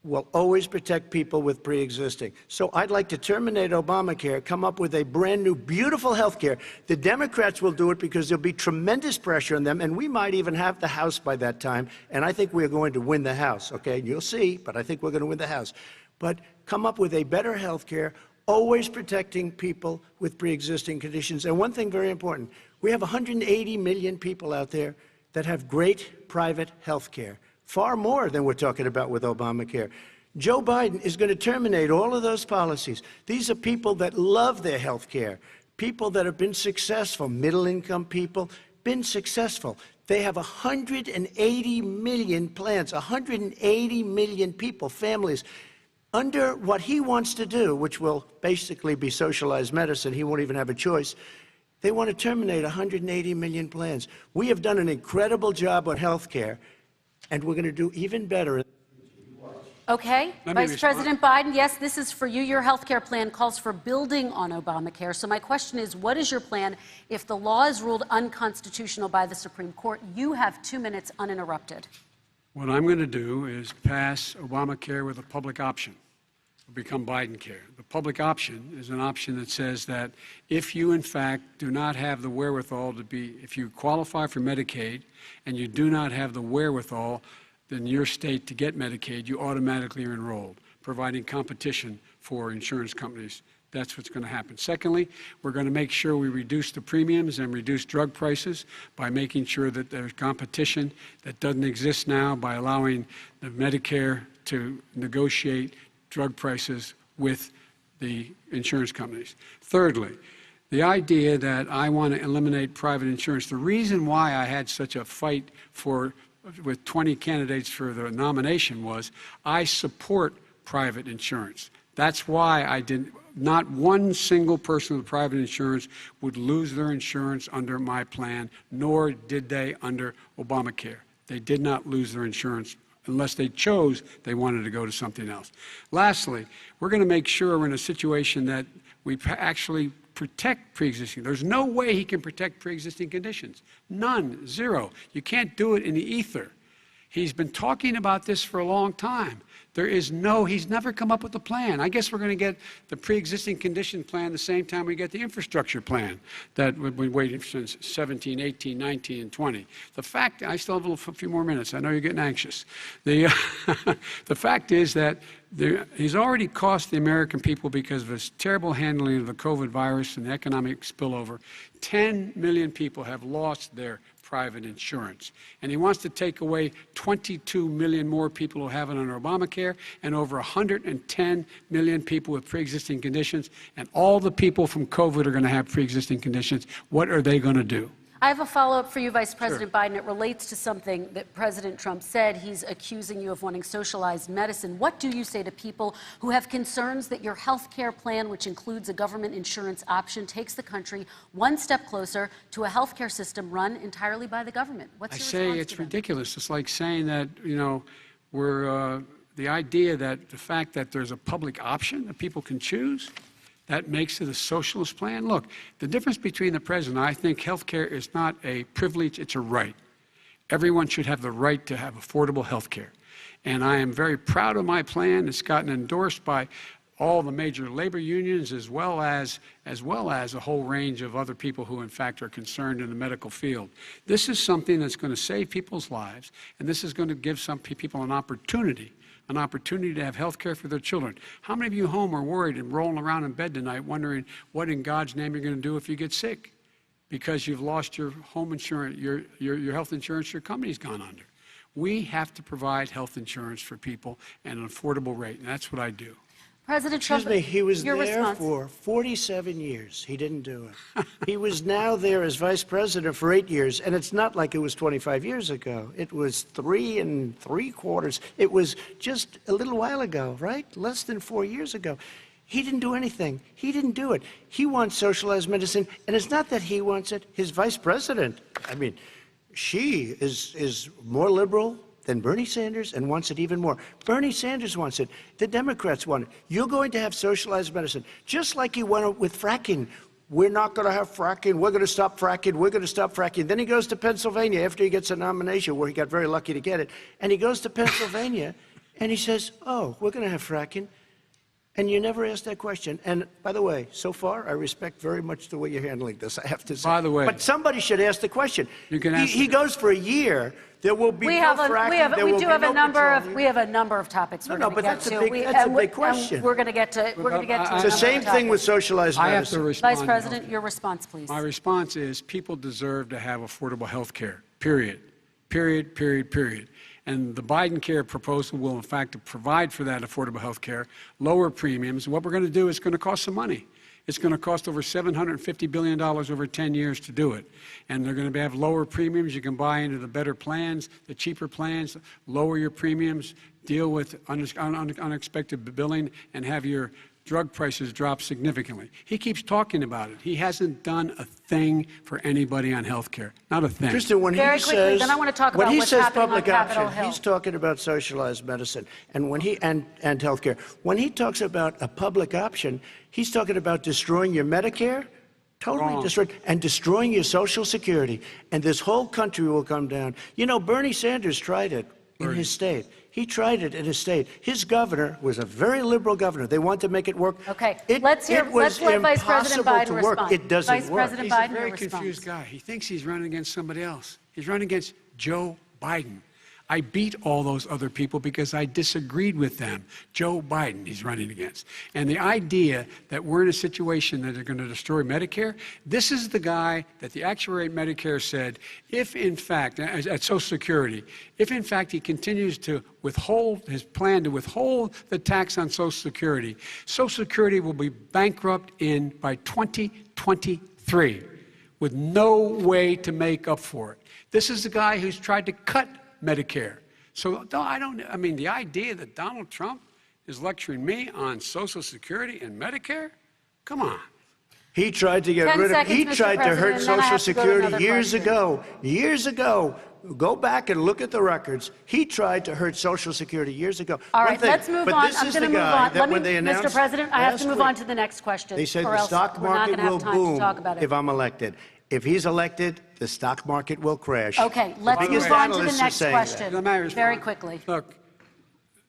will always protect people with pre-existing. So I'd like to terminate Obamacare, come up with a brand new, beautiful health care. The Democrats will do it because there'll be tremendous pressure on them, and we might even have the House by that time, and I think we're going to win the House, okay? You'll see, but I think we're going to win the House. But come up with a better health care, always protecting people with pre-existing conditions. And one thing very important, we have 180 million people out there that have great private health care. Far more than we're talking about with Obamacare. Joe Biden is going to terminate all of those policies. These are people that love their health care, people that have been successful, middle-income people, been successful. They have 180 million plans, 180 million people, families, under what he wants to do, which will basically be socialized medicine. He won't even have a choice. They want to terminate 180 million plans. We have done an incredible job on health care, and we're going to do even better. Okay. Vice President Biden, yes, this is for you. Your health care plan calls for building on Obamacare. So my question is, what is your plan if the law is ruled unconstitutional by the Supreme Court? You have 2 minutes uninterrupted. What I'm going to do is pass Obamacare with a public option. It'll become Biden-care. The public option is an option that says that if you, in fact, do not have the wherewithal if you qualify for Medicaid and you do not have the wherewithal in your state to get Medicaid, you automatically are enrolled, providing competition for insurance companies. That's what's going to happen. Secondly, we're going to make sure we reduce the premiums and reduce drug prices by making sure that there's competition that doesn't exist now by allowing the Medicare to negotiate drug prices with the insurance companies. Thirdly, the idea that I want to eliminate private insurance, the reason why I had such a fight with 20 candidates for the nomination was I support private insurance. That's why not one single person with private insurance would lose their insurance under my plan, nor did they under Obamacare. They did not lose their insurance unless they chose they wanted to go to something else. Lastly, we're going to make sure we're in a situation that we actually protect pre-existing. There's no way he can protect pre-existing conditions. None, zero. You can't do it in the ether. He's been talking about this for a long time. He's never come up with a plan. I guess we're going to get the pre-existing condition plan the same time we get the infrastructure plan that we've been waiting since 17, 18, 19, and 20. The fact, I still have a few more minutes. I know you're getting anxious. The fact is that he's already cost the American people, because of his terrible handling of the COVID virus and the economic spillover, 10 million people have lost their private insurance. And he wants to take away 22 million more people who have it under Obamacare, and over 110 million people with pre-existing conditions. And all the people from COVID are going to have pre-existing conditions. What are they going to do? I have a follow-up for you, Vice President Biden. It relates to something that President Trump said. He's accusing you of wanting socialized medicine. What do you say to people who have concerns that your health care plan, which includes a government insurance option, takes the country one step closer to a health care system run entirely by the government? What's your response to them? I say it's ridiculous. It's like saying that, the idea that the fact that there's a public option that people can choose, that makes it a socialist plan. Look, the difference between the president, I think health care is not a privilege, it's a right. Everyone should have the right to have affordable health care. And I am very proud of my plan. It's gotten endorsed by all the major labor unions, as well as a whole range of other people who, in fact, are concerned in the medical field. This is something that's going to save people's lives, and this is going to give some people an opportunity to have health care for their children. How many of you home are worried and rolling around in bed tonight wondering what in God's name you're going to do if you get sick because you've lost your home insurance, your health insurance your company's gone under? We have to provide health insurance for people at an affordable rate, and that's what I do. President Trump, Excuse me, he was your there response. for 47 years. He didn't do it. He was now there as vice president for 8 years, and it's not like it was 25 years ago. It was 3 3/4. It was just a little while ago, right? Less than 4 years ago. He didn't do anything. He didn't do it. He wants socialized medicine, and it's not that he wants it. His vice president, she is more liberal than Bernie Sanders and wants it even more. Bernie Sanders wants it. The Democrats want it. You're going to have socialized medicine, just like he went with fracking. We're not going to have fracking. We're going to stop fracking. We're going to stop fracking. Then he goes to Pennsylvania after he gets a nomination, where he got very lucky to get it. And he goes to Pennsylvania and he says, oh, we're going to have fracking. And you never asked that question. And by the way, so far, I respect very much the way you're handling this, I have to say. By the way. But somebody should ask the question. You can ask he goes for a year. There will be no fracking. We have a number of topics we're going to get to. That's a big question. We're going to get to. It's the same thing with socialized medicine. I have to respond. Vice President, your response, please. My response is people deserve to have affordable health care, period. Period, period, period. And the Biden care proposal will, in fact, provide for that affordable health care, lower premiums. What we're going to do is going to cost some money. It's going to cost over $750 billion over 10 years to do it. And they're going to have lower premiums. You can buy into the better plans, the cheaper plans, lower your premiums, deal with unexpected billing, and have your drug prices drop significantly. He keeps talking about it. He hasn't done a thing for anity on health care. Not a thing. Kristen, when Very he quickly, says, then I want to talk when about he what's says happening on public Capitol option, Hill. he's talking about socialized medicine and health care. When he talks about a public option, he's talking about destroying your Medicare, totally destroyed, and destroying your Social Security. And this whole country will come down. You know, Bernie Sanders tried it. in his state. He tried it in his state. His governor was a very liberal governor. They wanted to make it work. Okay, It let's let was Vice President impossible Biden to work. respond. It doesn't Vice work. President He's Biden, a very your response. confused guy. He thinks he's running against somebody else. He's running against Joe Biden. I beat all those other people because I disagreed with them. Joe Biden he's running against. And the idea that we're in a situation that they're going to destroy Medicare, this is the guy that the actuary at Medicare said, if in fact, at Social Security, if in fact he continues to withhold his plan to withhold the tax on Social Security will be bankrupt by 2023 with no way to make up for it. This is the guy who's tried to cut Medicare. So I mean, the idea that Donald Trump is lecturing me on Social Security and Medicare? Come on. He tried to get 10 rid of seconds, He Mr. tried to hurt President, and then I Social have to go to Security another years question. ago. Years ago. Go back and look at the records. He tried to hurt Social Security years ago. All One right, thing, let's move but on. This I'm is going to the move guy on. that when they announced Mr. President, I have to move last on week, to the next question. They said or the else stock we're not market going to will have time boom to talk about it. if I'm elected. If he's elected, the stock market will crash. Okay, let's biggest move on to the analysts are next saying question that. very quickly. Look,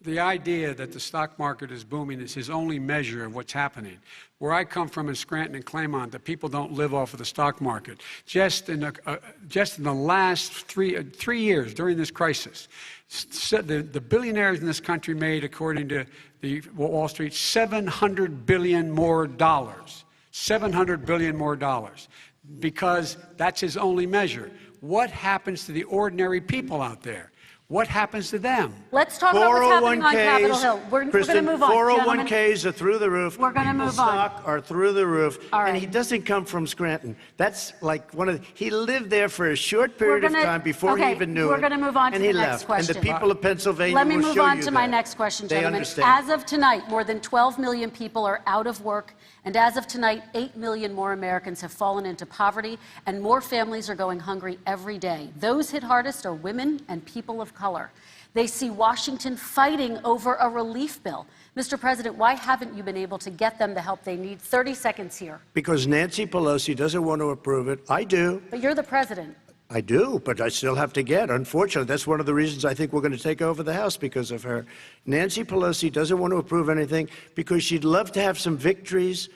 the idea that the stock market is booming is his only measure of what's happening. Where I come from in Scranton and Claymont, the people don't live off of the stock market. Just in the last three years during this crisis, the billionaires in this country made, according to the Wall Street, $700 billion more. $700 billion more, because that's his only measure. What happens to the ordinary people out there? What happens to them? Let's talk about what's happening on Capitol Hill. We're going to move on, 401ks are through the roof. We're going to move on. Stock are through the roof. All right. And he doesn't come from Scranton. That's like he lived there for a short period of time before he even knew it. We're going to move on to and the he next left. question. And the people of Pennsylvania Let me will move show on you to my that. next question, They gentlemen. understand. As of tonight, more than 12 million people are out of work. And as of tonight, 8 million more Americans have fallen into poverty, and more families are going hungry every day. Those hit hardest are women and people of color. They see Washington fighting over a relief bill. Mr. President, why haven't you been able to get them the help they need? 30 seconds here. Because Nancy Pelosi doesn't want to approve it. I do. But you're the president. I do, but I still have to get. Unfortunately, that's one of the reasons I think we're going to take over the House, because of her. Nancy Pelosi doesn't want to approve anything because she'd love to have some victories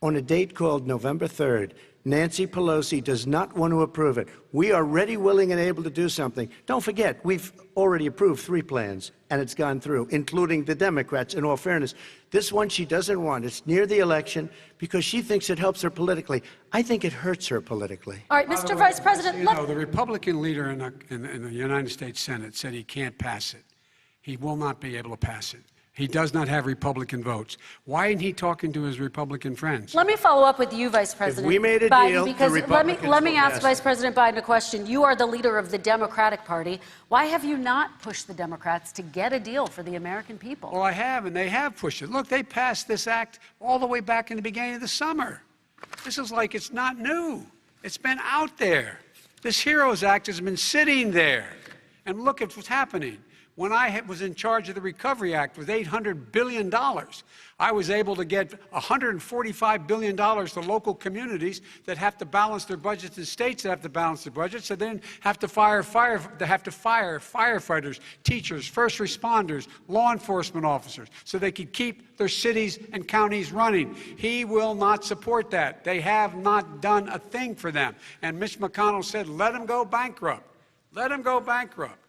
on a date called November 3rd. Nancy Pelosi does not want to approve it. We are ready, willing, and able to do something. Don't forget, we've already approved 3 plans, and it's gone through, including the Democrats, in all fairness. This one she doesn't want. It's near the election because she thinks it helps her politically. I think it hurts her politically. All right, Mr. Vice President, The Republican leader in the United States Senate said he can't pass it. He will not be able to pass it. He does not have Republican votes. Why isn't he talking to his Republican friends? let me follow up with you, Vice President we made a Biden, deal, the because Republicans let me will ask pass Vice it. President Biden a question. You are the leader of the Democratic Party. Why have you not pushed the Democrats to get a deal for the American people? Well, I have, and they have pushed it. Look, they passed this act all the way back in the beginning of the summer. This is like it's not new. It's been out there. This HEROES Act has been sitting there. And look at what's happening. When I was in charge of the Recovery Act with $800 billion, I was able to get $145 billion to local communities that have to balance their budgets and states that have to balance their budgets, so then have to fire firefighters, teachers, first responders, law enforcement officers, so they could keep their cities and counties running. He will not support that. They have not done a thing for them. And Mitch McConnell said, let them go bankrupt. Let them go bankrupt.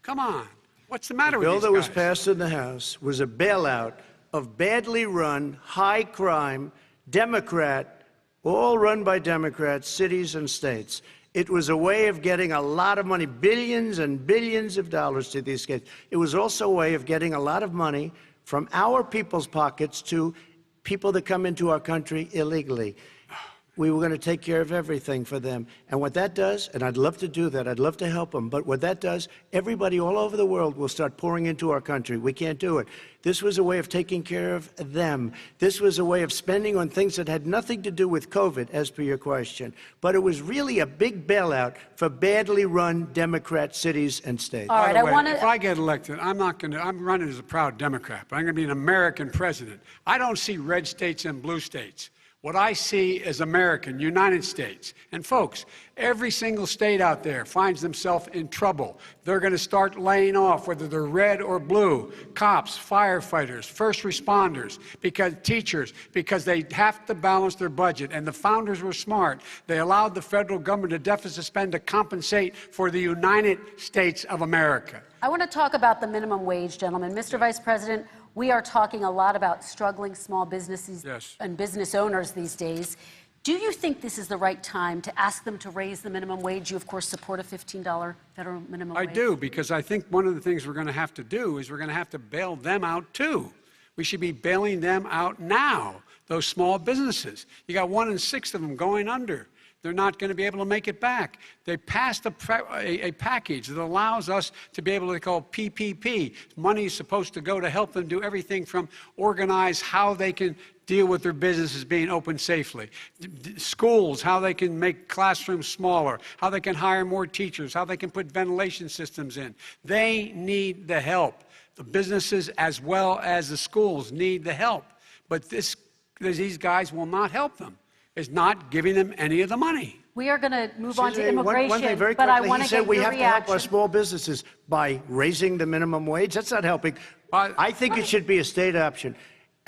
Come on. What's the matter with these guys? The bill that was passed in the House was a bailout of badly run, high-crime, Democrat, all run by Democrats, cities and states. It was a way of getting a lot of money, billions and billions of dollars to these states. It was also a way of getting a lot of money from our people's pockets to people that come into our country illegally. We were going to take care of everything for them. And what that does, and I'd love to do that, I'd love to help them, but what that does, everybody all over the world will start pouring into our country. We can't do it. This was a way of taking care of them. This was a way of spending on things that had nothing to do with COVID, as per your question. But it was really a big bailout for badly run Democrat cities and states. All right, I want to. If I get elected, I'm running as a proud Democrat, but I'm going to be an American president. I don't see red states and blue states. what I see is American, United States. And folks, every single state out there finds themselves in trouble. They're going to start laying off, whether they're red or blue, cops, firefighters, first responders, because teachers, because they have to balance their budget. And the founders were smart. They allowed the federal government to deficit spend to compensate for the United States of America. I want to talk about the minimum wage, gentlemen. Mr. Vice President, we are talking a lot about struggling small businesses and business owners these days. Do you think this is the right time to ask them to raise the minimum wage? You, of course, support a $15 federal minimum wage. I do, because I think one of the things we're going to have to do is we're going to have to bail them out, too. We should be bailing them out now, those small businesses. You got 1 in 6 of them going under. They're not going to be able to make it back. They passed a package that allows us to be able to call PPP. Money is supposed to go to help them do everything from organize how they can deal with their businesses being open safely. Schools, how they can make classrooms smaller, how they can hire more teachers, how they can put ventilation systems in. They need the help. The businesses as well as the schools need the help. But these guys will not help them. Is not giving them any of the money. We are going to move on to immigration, one thing very but I quickly, want he to get said we your have reaction. to help our small businesses by raising the minimum wage. That's not helping. I think it should be a state option.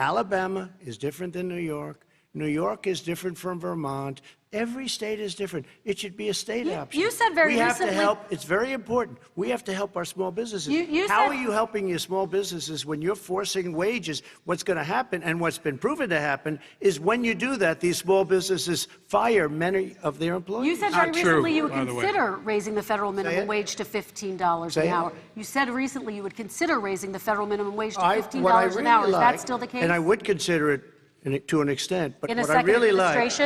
Alabama is different than New York. New York is different from Vermont. Every state is different. It should be a state option. You said very recently. We have to help. It's very important. We have to help our small businesses. How are you helping your small businesses when you're forcing wages? What's going to happen, and what's been proven to happen, is when you do that, these small businesses fire many of their employees. You said very recently you would consider raising the federal minimum wage to $15 an hour. You said recently you would consider raising the federal minimum wage to $15 an hour. Is that still the case? And I would consider it to an extent, but in a what I really like,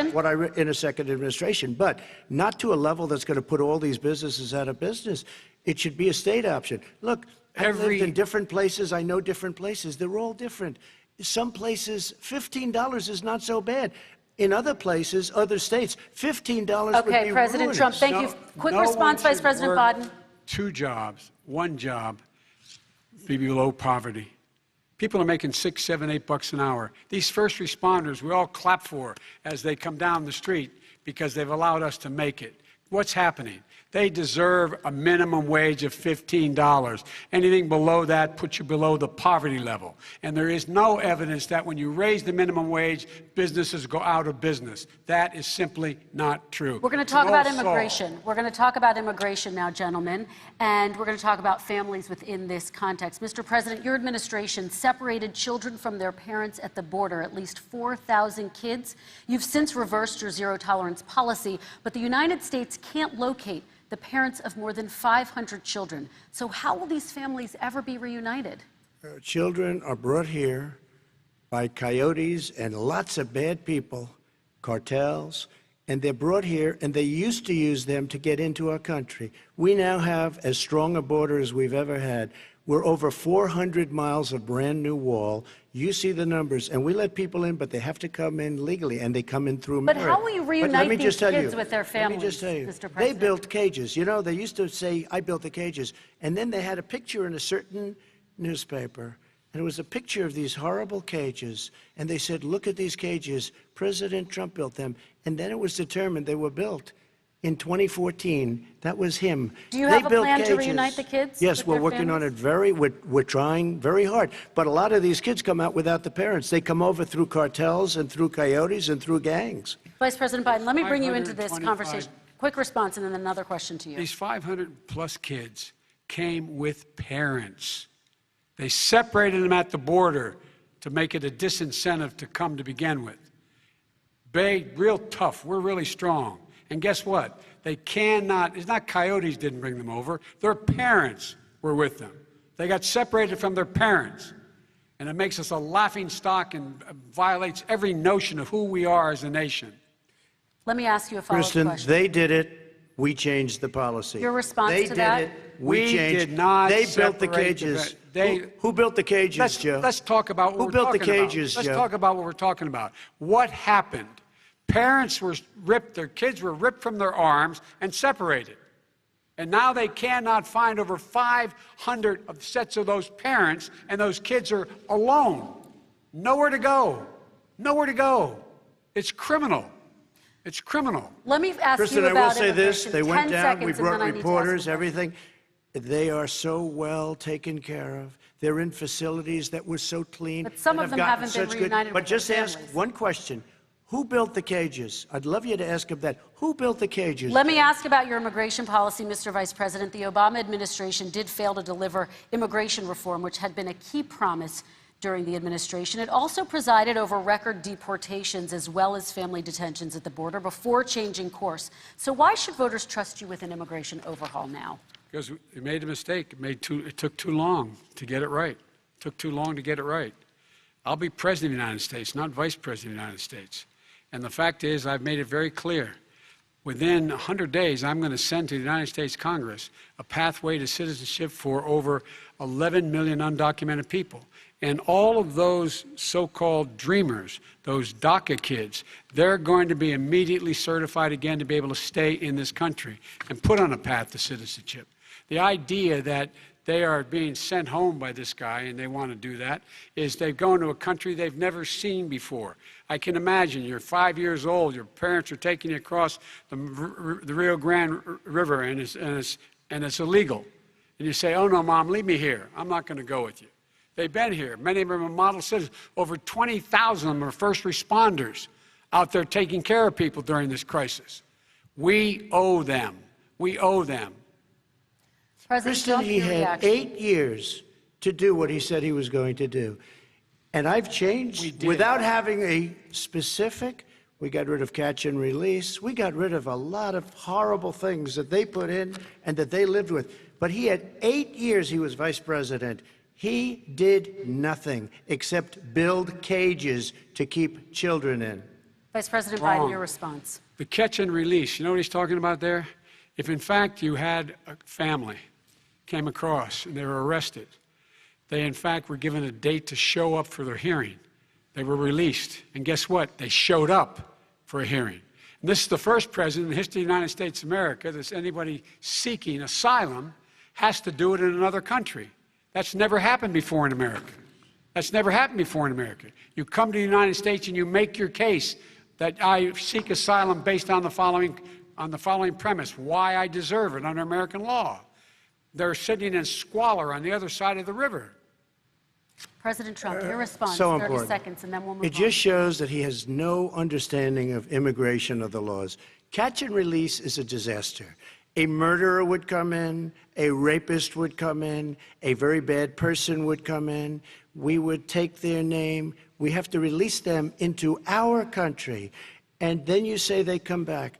in a second administration, but not to a level that's going to put all these businesses out of business. It should be a state option. Look, I've lived in different places. I know different places. They're all different. Some places, $15 is not so bad. In other places, other states, $15 would be Okay, President ruinous. Trump, thank you. Quick response, Vice President Biden. 2 jobs, 1 job, be below poverty. People are making $6, $7, $8 an hour. These first responders, we all clap for as they come down the street because they've allowed us to make it. What's happening? They deserve a minimum wage of $15. Anything below that puts you below the poverty level. And there is no evidence that when you raise the minimum wage, businesses go out of business. That is simply not true. We're going to talk about immigration. We're going to talk about immigration now, gentlemen, and we're going to talk about families within this context. Mr. President, your administration separated children from their parents at the border, at least 4,000 kids. You've since reversed your zero-tolerance policy, but the United States can't locate the parents of more than 500 children. So how will these families ever be reunited? Children are brought here by coyotes and lots of bad people, cartels, and they're brought here, and they used to use them to get into our country. We now have as strong a border as we've ever had. We're over 400 miles of brand new wall. You see the numbers, and we let people in, but they have to come in legally, and they come in through merit. But how will you reunite these kids with their families, Let me just tell you, Mr. President? they built cages. You know, they used to say, I built the cages, and then they had a picture in a certain newspaper, and it was a picture of these horrible cages, and they said, look at these cages. President Trump built them, and then it was determined they were built in 2014. That was him. Do you have a plan to reunite the kids? Yes, we're working on it we're trying very hard. But a lot of these kids come out without the parents. They come over through cartels and through coyotes and through gangs. Vice President Biden, let me bring you into this conversation. Quick response and then another question to you. These 500-plus kids came with parents. They separated them at the border to make it a disincentive to come to begin with. Real tough. We're really strong. And guess what? They cannot, it's not coyotes didn't bring them over. Their parents were with them. They got separated from their parents. And it makes us a laughing stock and violates every notion of who we are as a nation. Let me ask you a follow-up question. Kristen, they did it. We changed the policy. Your response to that? They did it. We changed. Did not They built the separate cages. They, who built the cages, Joe? Let's talk about what we're talking about. Who built the cages, Joe? Let's talk about what we're talking about. What happened? Parents were ripped, their kids were ripped from their arms and separated. And now they cannot find over 500 sets of those parents, and those kids are alone. Nowhere to go. Nowhere to go. It's criminal. It's criminal. Let me ask Kristen, you I will about say this. immigration. They went 10 down. seconds, We and brought then I need to ask reporters, you. everything. They are so well taken care of. They're in facilities that were so clean. But some and of them gotten haven't been such reunited But with their just ask families. one question. Who built the cages? I'd love you to ask him that. Who built the cages? Let me ask about your immigration policy, Mr. Vice President. The Obama administration did fail to deliver immigration reform, which had been a key promise during the administration. It also presided over record deportations as well as family detentions at the border before changing course. So why should voters trust you with an immigration overhaul now? Because we made a mistake. It took too long to get it right. It took too long to get it right. I'll be president of the United States, not vice president of the United States. And the fact is, I've made it very clear. Within 100 days, I'm going to send to the United States Congress a pathway to citizenship for over 11 million undocumented people. And all of those so-called dreamers, those DACA kids, they're going to be immediately certified again to be able to stay in this country and put on a path to citizenship. The idea that they are being sent home by this guy, and they want to do that, is they've gone to a country they've never seen before. I can imagine you're 5 years old, your parents are taking you across the Rio Grande River, and it's illegal. And you say, oh, no, Mom, leave me here. I'm not going to go with you. They've been here. Many of them are model citizens. Over 20,000 of them are first responders out there taking care of people during this crisis. We owe them. We owe them. Kristen, he had 8 years to do what he said he was going to do. And I've changed without having a specific. We got rid of catch and release. We got rid of a lot of horrible things that they put in and that they lived with. But he had 8 years he was vice president. He did nothing except build cages to keep children in. Vice President Wrong. Biden, your response. The catch and release, you know what he's talking about there? If, in fact, you had a family came across and they were arrested, they, in fact, were given a date to show up for their hearing. They were released. And guess what? They showed up for a hearing. And this is the first president in the history of the United States of America that anybody seeking asylum has to do it in another country. That's never happened before in America. That's never happened before in America. You come to the United States and you make your case that I seek asylum based on the following premise, why I deserve it under American law. They're sitting in squalor on the other side of the river. President Trump, your response, So 30 important. seconds, and then we'll move on. It just shows that he has no understanding of immigration or the laws. Catch and release is a disaster. A murderer would come in, a rapist would come in, a very bad person would come in. We would take their name. We have to release them into our country. And then you say they come back.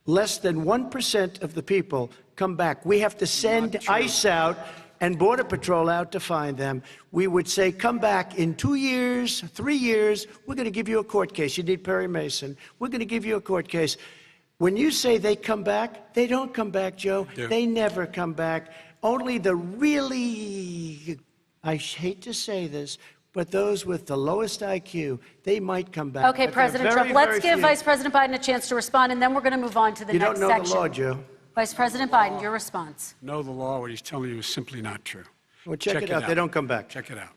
Less than 1% of the people come back. We have to send ICE out and Border Patrol out to find them. We would say, come back in 2 years, 3 years. We're going to give you a court case. You need Perry Mason. We're going to give you a court case. When you say they come back, they don't come back, Joe. They never come back. Only the really, I hate to say this, but those with the lowest IQ, they might come back. Okay, But President very, Trump, let's very give few. Vice President Biden a chance to respond, and then we're going to move on to the You next don't know section. the law, Joe. Vice President Biden, your response. Know the law, what he's telling you is simply not true. Well, check it out. They don't come back. Check it out.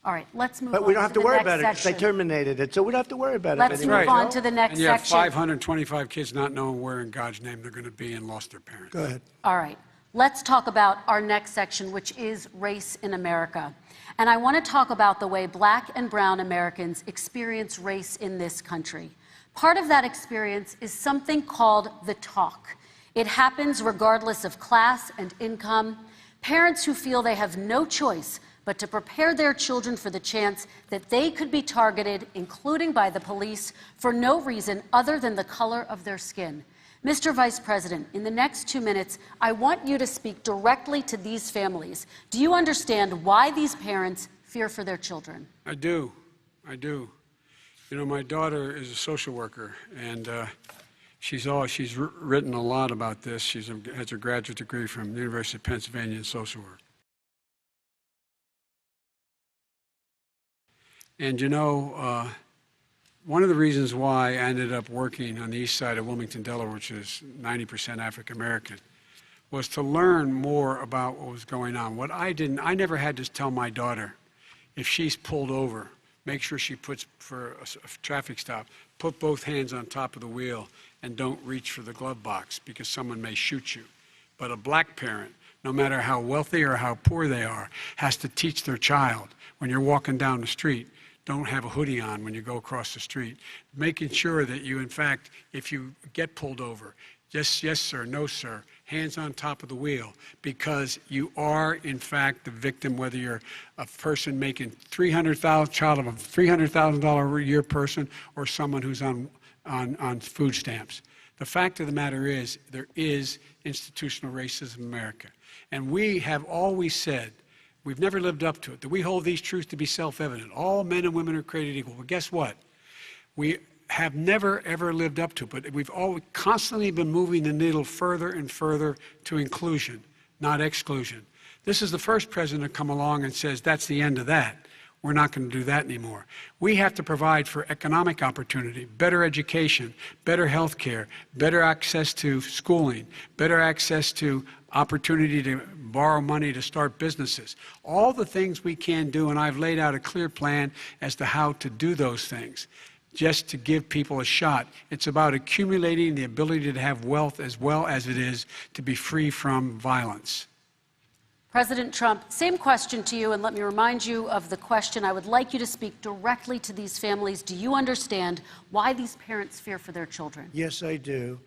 All right, let's move on But we don't have to worry the about it next because they section. terminated it, so we don't have to worry about Let's it move anymore. on to the next And you have section. 525 kids not knowing where in God's name they're going to be and lost their parents. Go ahead. All right, let's talk about our next section, which is race in America. And I want to talk about the way Black and brown Americans experience race in this country. Part of that experience is something called the talk. It happens regardless of class and income. Parents who feel they have no choice but to prepare their children for the chance that they could be targeted, including by the police, for no reason other than the color of their skin. Mr. Vice President, in the next 2 minutes, I want you to speak directly to these families. Do you understand why these parents fear for their children? I do. I do. You know, my daughter is a social worker, and she's written a lot about this. She has her graduate degree from the University of Pennsylvania in social work. And you know, one of the reasons why I ended up working on the east side of Wilmington, Delaware, which is 90% African American, was to learn more about what was going on. I never had to tell my daughter, if she's pulled over make sure she puts, for a traffic stop, put both hands on top of the wheel and don't reach for the glove box because someone may shoot you. But a black parent, no matter how wealthy or how poor they are, has to teach their child when you're walking down the street, don't have a hoodie on when you go across the street. Making sure that you, in fact, if you get pulled over, just yes, sir, no, sir, hands on top of the wheel, because you are, in fact, the victim, whether you're a person making child of a $300,000 a year person or someone who's on food stamps. The fact of the matter is there is institutional racism in America. And we have always said, we've never lived up to it, that we hold these truths to be self-evident. All men and women are created equal. Well, guess what? We have never, ever lived up to it, but we've always constantly been moving the needle further and further to inclusion, not exclusion. This is the first president to come along and says, that's the end of that. We're not going to do that anymore. We have to provide for economic opportunity, better education, better health care, better access to schooling, better access to opportunity to borrow money to start businesses. All the things we can do, and I've laid out a clear plan as to how to do those things, just to give people a shot. It's about accumulating the ability to have wealth as well as it is to be free from violence. President Trump, same question to you, and let me remind you of the question. I would like you to speak directly to these families. Do you understand why these parents fear for their children? Yes, I do.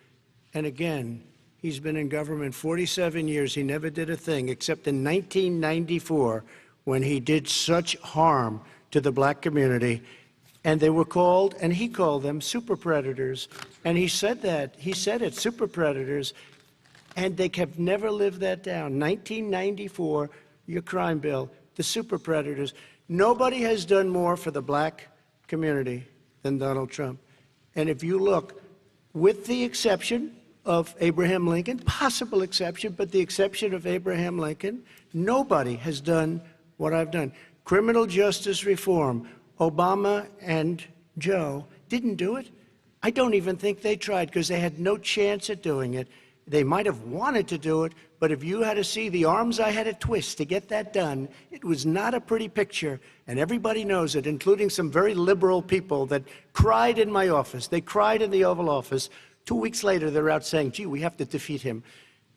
And again, he's been in government 47 years. He never did a thing except in 1994 when he did such harm to the black community. And they were called, and he called them super predators. And he said that. He said it, super predators. And they have never lived that down. 1994, your crime bill, the super predators. Nobody has done more for the black community than Donald Trump. And if you look, with the exception of Abraham Lincoln, possible exception, but the exception of Abraham Lincoln, nobody has done what I've done. Criminal justice reform, Obama and Joe didn't do it. I don't even think they tried because they had no chance at doing it. They might have wanted to do it, but if you had to see the arms I had to twist to get that done, it was not a pretty picture, and everybody knows it, including some very liberal people that cried in my office. They cried in the Oval Office. 2 weeks later, they're out saying, gee, we have to defeat him.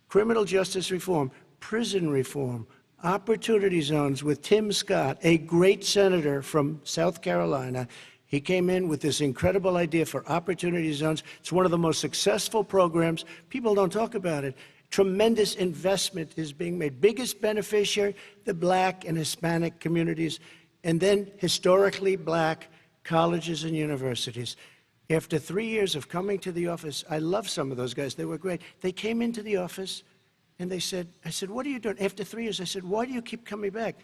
Criminal justice reform, prison reform, opportunity zones with Tim Scott, a great senator from South Carolina. He came in with this incredible idea for opportunity zones. It's one of the most successful programs. People don't talk about it. Tremendous investment is being made. Biggest beneficiary, the black and Hispanic communities, and then historically black colleges and universities. After 3 years of coming to the office, I love some of those guys. They were great. They came into the office and they said, I said, what are you doing? After 3 years, I said, why do you keep coming back?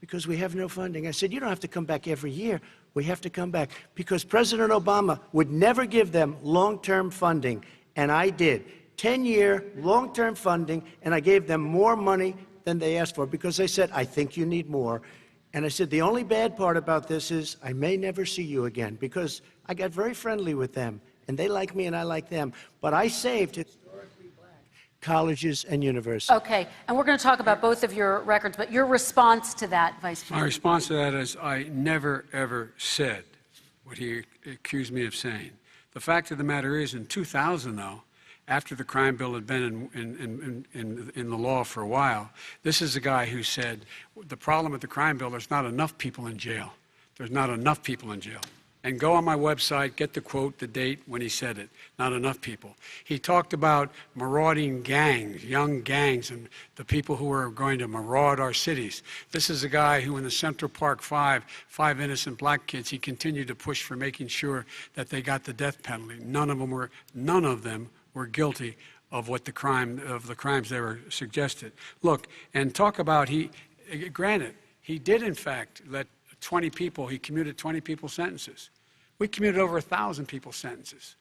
Because we have no funding. I said, you don't have to come back every year. We have to come back because President Obama would never give them long-term funding, and I did. 10-year long-term funding, and I gave them more money than they asked for because they said, I think you need more. And I said, the only bad part about this is I may never see you again because I got very friendly with them, and they like me and I like them. But I saved historically black colleges and universities. Okay, and we're going to talk about both of your records, but your response to that, Vice President? My response to that is I never, ever said what he accused me of saying. The fact of the matter is, in 2000, though, after the crime bill had been in the law for a while, this is a guy who said, the problem with the crime bill, there's not enough people in jail. There's not enough people in jail. And go on my website, get the quote, the date when he said it. Not enough people. He talked about marauding gangs, young gangs, and the people who are going to maraud our cities. This is a guy who in the Central Park five innocent black kids, he continued to push for making sure that they got the death penalty. None of them were guilty of the crimes they were suggested. Look, and talk about granted, he did in fact let 20 people, he commuted 20 people's sentences. We commuted over 1,000 people's sentences.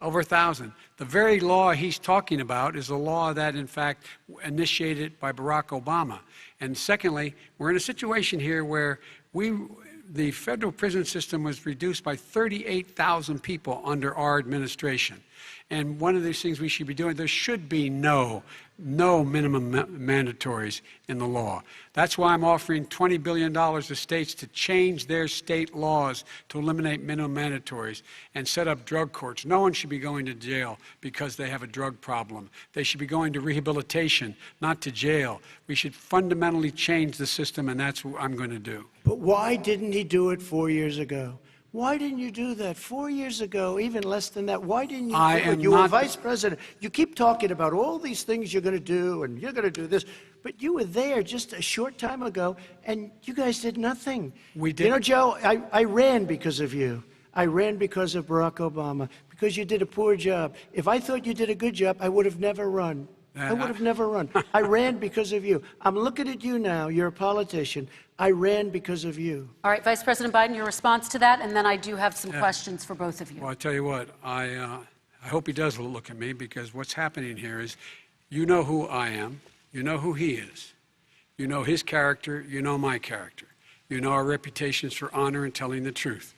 Over 1,000. The very law he's talking about is a law that, in fact, initiated by Barack Obama. And secondly, we're in a situation here where the federal prison system was reduced by 38,000 people under our administration. And one of these things we should be doing, there should be no no minimum mandatories in the law. That's why I'm offering $20 billion to states to change their state laws to eliminate minimum mandatories and set up drug courts. No one should be going to jail because they have a drug problem. They should be going to rehabilitation, not to jail. We should fundamentally change the system, and that's what I'm going to do. But why didn't he do it 4 years ago? Why didn't you do that 4 years ago, even less than that? Why didn't you do it? You were vice president. You keep talking about all these things you're going to do, and you're going to do this. But you were there just a short time ago, and you guys did nothing. We did. You know, Joe, I ran because of you. I ran because of Barack Obama, because you did a poor job. If I thought you did a good job, I would have never run. I would have never run. I ran because of you. I'm looking at you now. You're a politician. I ran because of you. All right, Vice President Biden, your response to that, and then I do have some questions for both of you. Well, I tell you what, I hope he does look at me, because what's happening here is, you know who I am, you know who he is, you know his character, you know my character, you know our reputations for honor and telling the truth.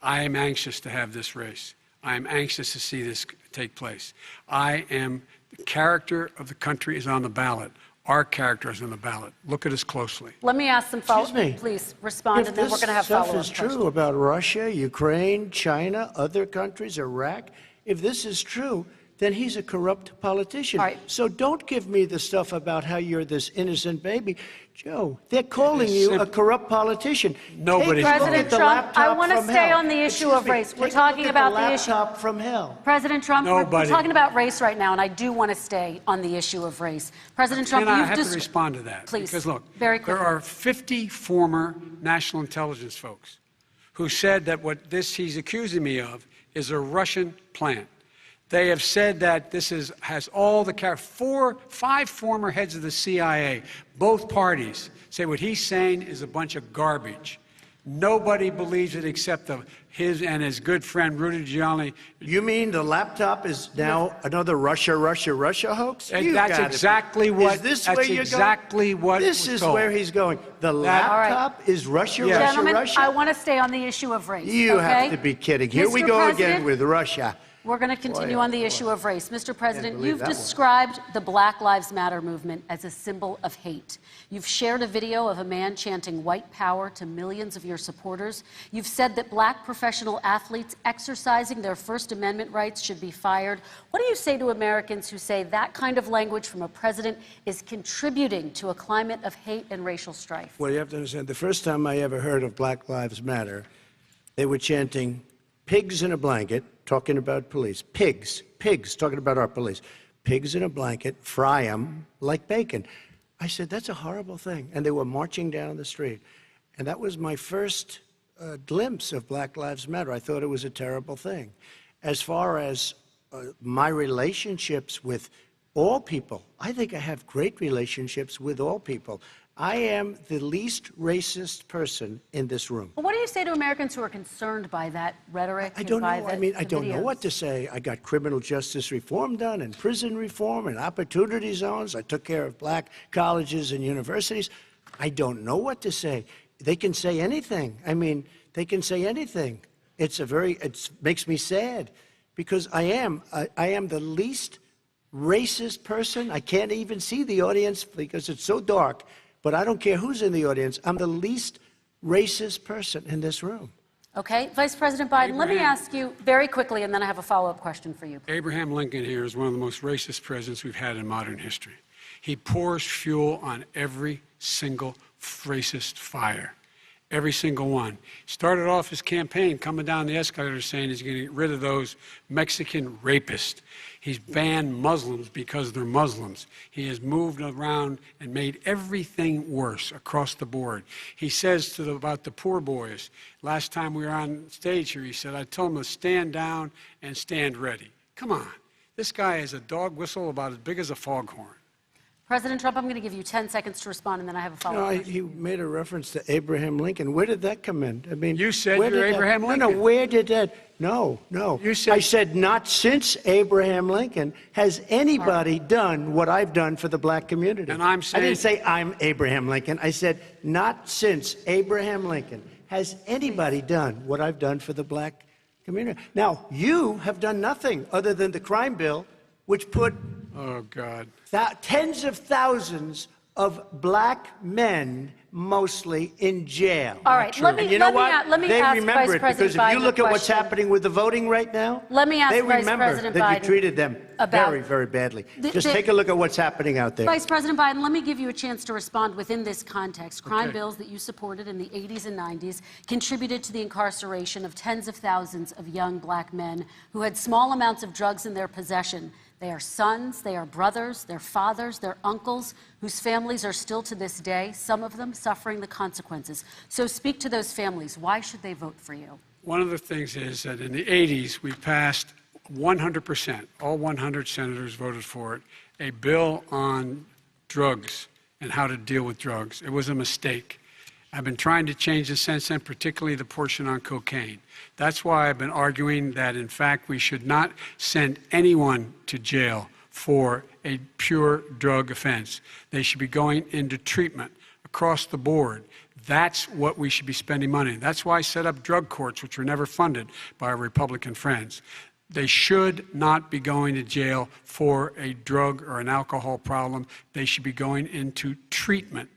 I am anxious to have this race. I am anxious to see this take place. The character of the country is on the ballot. Our character is on the ballot. Look at us closely. Let me ask some follow-up. Please respond, and then we're going to have follow-up questions. If this stuff is true about Russia, Ukraine, China, other countries, Iraq, if this is true, then he's a corrupt politician. All right. So don't give me the stuff about how you're this innocent baby. Joe, they're calling you a corrupt politician. Nobody's President Trump, I want to stay on the issue of race. We're talking about the issue. Laptop from hell. President Trump, we're talking about race right now, and I do want to stay on the issue of race. President Trump, I have to respond to that. Please, because look, very quickly. There are 50 former national intelligence folks who said that what he's accusing me of is a Russian plant. They have said that this has all the five former heads of the CIA, both parties, say what he's saying is a bunch of garbage. Nobody believes it except his and his good friend Rudy Giuliani. You mean the laptop is now another Russia hoax? That's exactly what. Is this where you're going? This is where he's going. The laptop is Russia. Gentlemen, I want to stay on the issue of race. You have to be kidding. Here we go again with Russia. We're going to continue on the issue of race. Mr. President, you've described the Black Lives Matter movement as a symbol of hate. You've shared a video of a man chanting white power to millions of your supporters. You've said that black professional athletes exercising their First Amendment rights should be fired. What do you say to Americans who say that kind of language from a president is contributing to a climate of hate and racial strife? Well, you have to understand, the first time I ever heard of Black Lives Matter, they were chanting pigs in a blanket, talking about police. Pigs, talking about our police. Pigs in a blanket, fry them like bacon. I said, that's a horrible thing. And they were marching down the street. And that was my first glimpse of Black Lives Matter. I thought it was a terrible thing. As far as my relationships with all people, I think I have great relationships with all people. I am the least racist person in this room. Well, what do you say to Americans who are concerned by that rhetoric? I don't know. I don't know what to say. I got criminal justice reform done and prison reform and opportunity zones. I took care of black colleges and universities. I don't know what to say. They can say anything. They can say anything. It makes me sad because I am the least racist person. I can't even see the audience because it's so dark. But I don't care who's in the audience. I'm the least racist person in this room. Okay. Vice President Biden, let me ask you very quickly, and then I have a follow-up question for you. Abraham Lincoln here is one of the most racist presidents we've had in modern history. He pours fuel on every single racist fire. Every single one. Started off his campaign coming down the escalator saying he's going to get rid of those Mexican rapists. He's banned Muslims because they're Muslims. He has moved around and made everything worse across the board. He says about the poor boys, last time we were on stage here, he said, I told them to stand down and stand ready. Come on. This guy has a dog whistle about as big as a foghorn. President Trump, I'm going to give you 10 seconds to respond, and then I have a follow-up. He made a reference to Abraham Lincoln. Where did that come in? You said you're Abraham Lincoln. No, where did that? No. You said, I said not since Abraham Lincoln has anybody done what I've done for the black community. And I'm saying, I didn't say I'm Abraham Lincoln. I said not since Abraham Lincoln has anybody done what I've done for the black community. Now, you have done nothing other than the crime bill, which put Oh, God. Tens of thousands of black men, mostly in jail. All right, let me And you know what? let me they ask remember Vice it President because if you Biden look a at what's question. happening with the voting right now, Let me ask they Vice remember President that Biden you treated them about- very, very badly. Just take a look at what's happening out there. Vice President Biden, let me give you a chance to respond within this context. Crime Okay. bills that you supported in the 80s and 90s contributed to the incarceration of tens of thousands of young black men who had small amounts of drugs in their possession. They are sons, they are brothers, they're fathers, they're uncles, whose families are still to this day, some of them suffering the consequences. So speak to those families. Why should they vote for you? One of the things is that in the 80s, we passed 100%, all 100 senators voted for it, a bill on drugs and how to deal with drugs. It was a mistake. I've been trying to change it since then, particularly the portion on cocaine. That's why I've been arguing that, in fact, we should not send anyone to jail for a pure drug offense. They should be going into treatment across the board. That's what we should be spending money. That's why I set up drug courts, which were never funded by our Republican friends. They should not be going to jail for a drug or an alcohol problem. They should be going into treatment.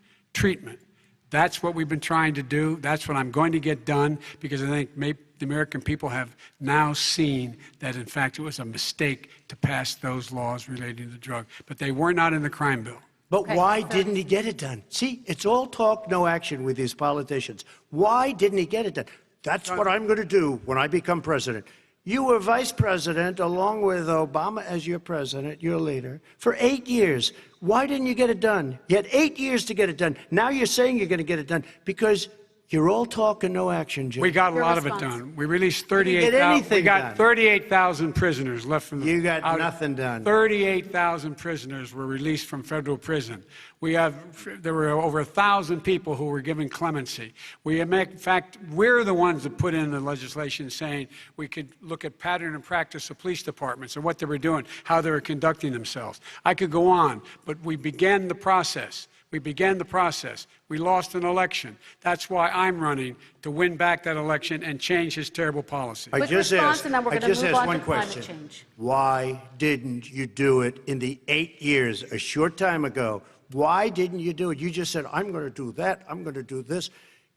That's what we've been trying to do. That's what I'm going to get done, because I think the American people have now seen that, in fact, it was a mistake to pass those laws relating to drug. But they were not in the crime bill. But why didn't he get it done? See, it's all talk, no action with these politicians. Why didn't he get it done? That's what I'm going to do when I become president. You were vice president, along with Obama as your president, your leader, for 8 years. Why didn't you get it done? You had 8 years to get it done. Now you're saying you're going to get it done because you're all talk and no action, Jim. We got a lot of it done. We released 38,000. We got 38,000 prisoners left from the. You got nothing done. 38,000 prisoners were released from federal prison. There were over 1,000 people who were given clemency. In fact, we're the ones that put in the legislation saying we could look at pattern and practice of police departments and what they were doing, how they were conducting themselves. I could go on, but we began the process. We lost an election. That's why I'm running, to win back that election and change his terrible policy. I just asked one to question. change. Why didn't you do it in the 8 years, a short time ago? Why didn't you do it? You just said, I'm going to do that, I'm going to do this.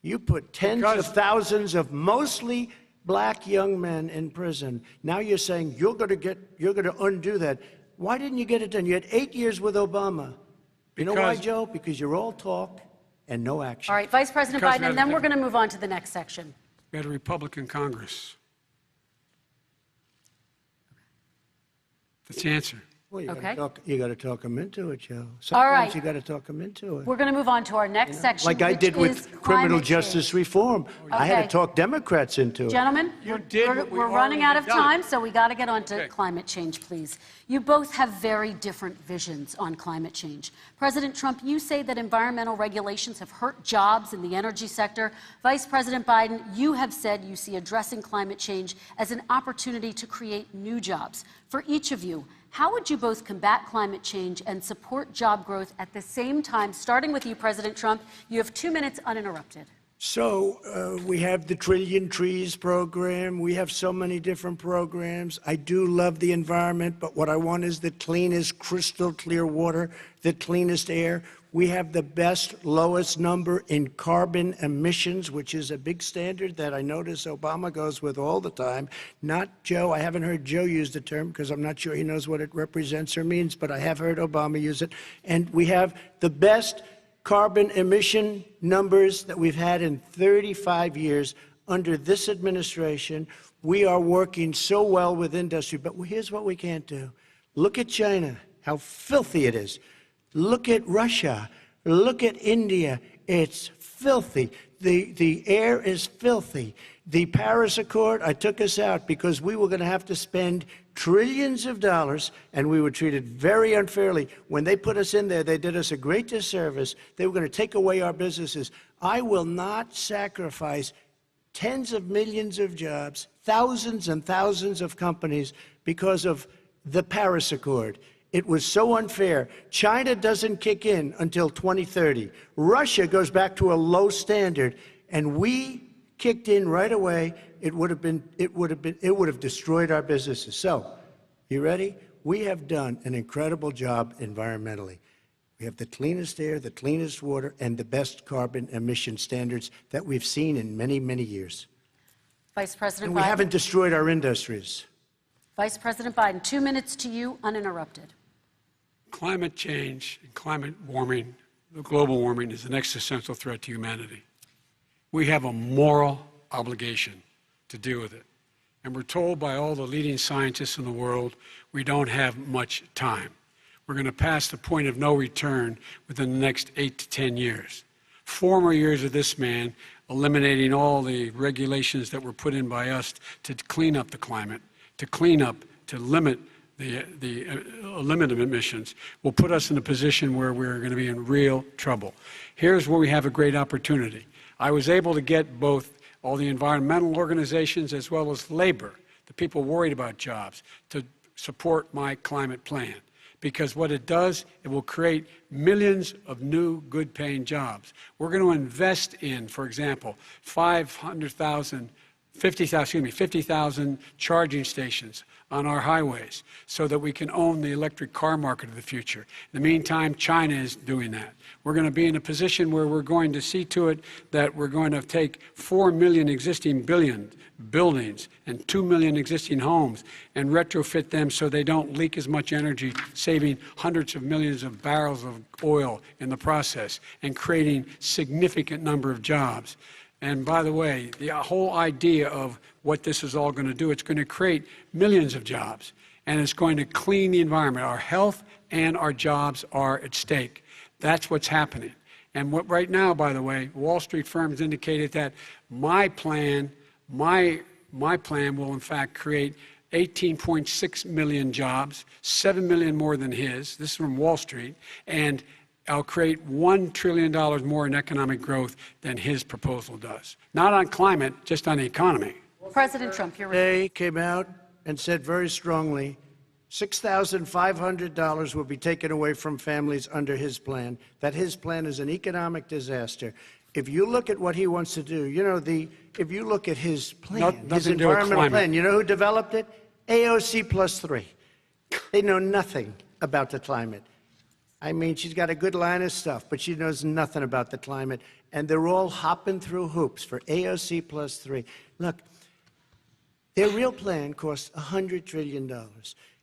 You put tens of thousands of mostly black young men in prison. Now you're saying you're going to undo that. Why didn't you get it done? You had 8 years with Obama. You know why, Joe? Because you're all talk and no action. All right, Vice President Biden, and then we're going to move on to the next section. We had a Republican Congress. That's the answer. Well, you Okay. got to talk them into it, Joe. All right. Sometimes you got to talk them into it. We're going to move on to our next section, Like I which did is with criminal climate justice change. reform. I had Okay. to talk Democrats into it. Gentlemen, You did what we we're running out of already done. time, so we got to get on to Okay. climate change, please. You both have very different visions on climate change. President Trump, you say that environmental regulations have hurt jobs in the energy sector. Vice President Biden, you have said you see addressing climate change as an opportunity to create new jobs. For each of you, how would you both combat climate change and support job growth at the same time? Starting with you, President Trump, you have 2 minutes uninterrupted. So we have the Trillion Trees program. We have so many different programs. I do love the environment, but what I want is the cleanest, crystal clear water, the cleanest air. We have the best, lowest number in carbon emissions, which is a big standard that I notice Obama goes with all the time. Not Joe. I haven't heard Joe use the term because I'm not sure he knows what it represents or means, but I have heard Obama use it. And we have the best carbon emission numbers that we've had in 35 years under this administration. We are working so well with industry, but here's what we can't do. Look at China, how filthy it is. Look at Russia. Look at India. It's filthy. The air is filthy. The Paris Accord, I took us out because we were going to have to spend trillions of dollars, and we were treated very unfairly. When they put us in there, they did us a great disservice. They were going to take away our businesses. I will not sacrifice tens of millions of jobs, thousands and thousands of companies because of the Paris Accord. It was so unfair. China doesn't kick in until 2030. Russia goes back to a low standard, and we kicked in right away. It would have destroyed our businesses. So, you ready? we have done an incredible job environmentally. We have the cleanest air, the cleanest water, and the best carbon emission standards that we've seen in many, many years. Vice President And we Biden. haven't destroyed our industries. Vice President Biden, 2 minutes to you, uninterrupted. Climate change and climate warming, global warming, is an existential threat to humanity. We have a moral obligation to deal with it. And we're told by all the leading scientists in the world we don't have much time. We're going to pass the point of no return within the next 8 to 10 years. 4 more years of this man eliminating all the regulations that were put in by us to clean up the climate, to limit limit of emissions, will put us in a position where we're going to be in real trouble. Here's where we have a great opportunity. I was able to get both all the environmental organizations as well as labor, the people worried about jobs, to support my climate plan. Because what it does, it will create millions of new good-paying jobs. We're going to invest in, for example, 50,000 charging stations on our highways so that we can own the electric car market of the future. In the meantime, China is doing that. We're going to be in a position where we're going to see to it that we're going to take 4 million existing buildings and 2 million existing homes and retrofit them so they don't leak as much energy, saving hundreds of millions of barrels of oil in the process and creating significant number of jobs. And by the way, the whole idea of what this is all going to do, it's going to create millions of jobs, and it's going to clean the environment. Our health and our jobs are at stake. That's what's happening. And what right now, by the way, Wall Street firms indicated that my plan will in fact create 18.6 million jobs, 7 million more than his. This is from Wall Street. And I'll create $1 trillion more in economic growth than his proposal does. Not on climate, just on the economy. President Trump, you're They came out and said very strongly, $6,500 will be taken away from families under his plan, that his plan is an economic disaster. If you look at what he wants to do, if you look at his plan, his environmental plan, you know who developed it? AOC +3. They know nothing about the climate. I mean, she's got a good line of stuff, but she knows nothing about the climate. And they're all hopping through hoops for AOC +3. Look, their real plan costs $100 trillion.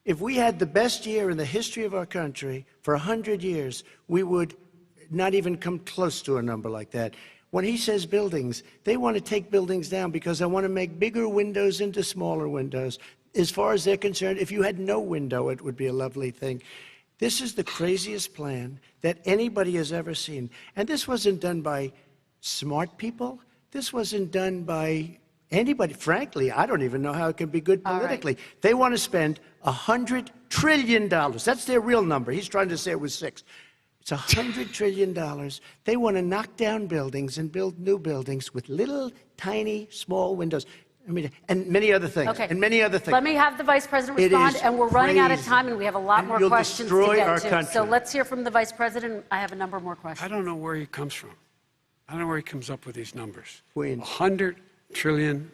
If we had the best year in the history of our country for 100 years, we would not even come close to a number like that. When he says buildings, they want to take buildings down because they want to make bigger windows into smaller windows. As far as they're concerned, if you had no window, it would be a lovely thing. This is the craziest plan that anybody has ever seen. And this wasn't done by smart people. This wasn't done by anybody. Frankly, I don't even know how it can be good politically. Right. They want to spend $100 trillion. That's their real number. He's trying to say it was 6. It's $100 trillion. They want to knock down buildings and build new buildings with little, tiny, small windows. I mean, and many other things. Okay. And many other things. Let me have the Vice President respond, and we're running out of time, and we have a lot more questions to get to. So let's hear from the Vice President. I have a number more questions. I don't know where he comes from. I don't know where he comes up with these numbers. Queens. $100 trillion.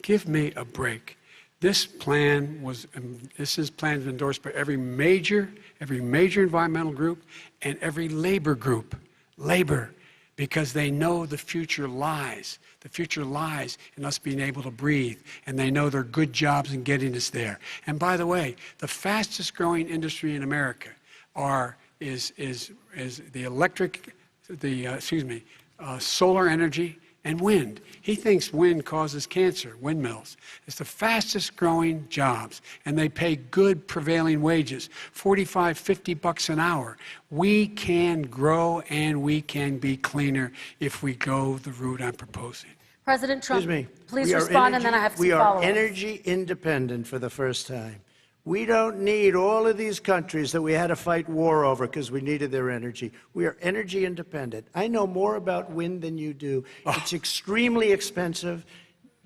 Give me a break. This plan has been endorsed by every major environmental group and every labor group. Labor. Because they know the future lies. The future lies in us being able to breathe, and they know there are good jobs in getting us there. And by the way, the fastest growing industry in America is solar energy and wind. He thinks wind causes cancer, windmills. It's the fastest growing jobs, and they pay good prevailing wages, $45, $50 an hour. We can grow and we can be cleaner if we go the route I'm proposing. President Trump, please respond, and then I have some follow-up. We are energy independent for the first time. We don't need all of these countries that we had to fight war over because we needed their energy. We are energy independent. I know more about wind than you do. It's extremely expensive.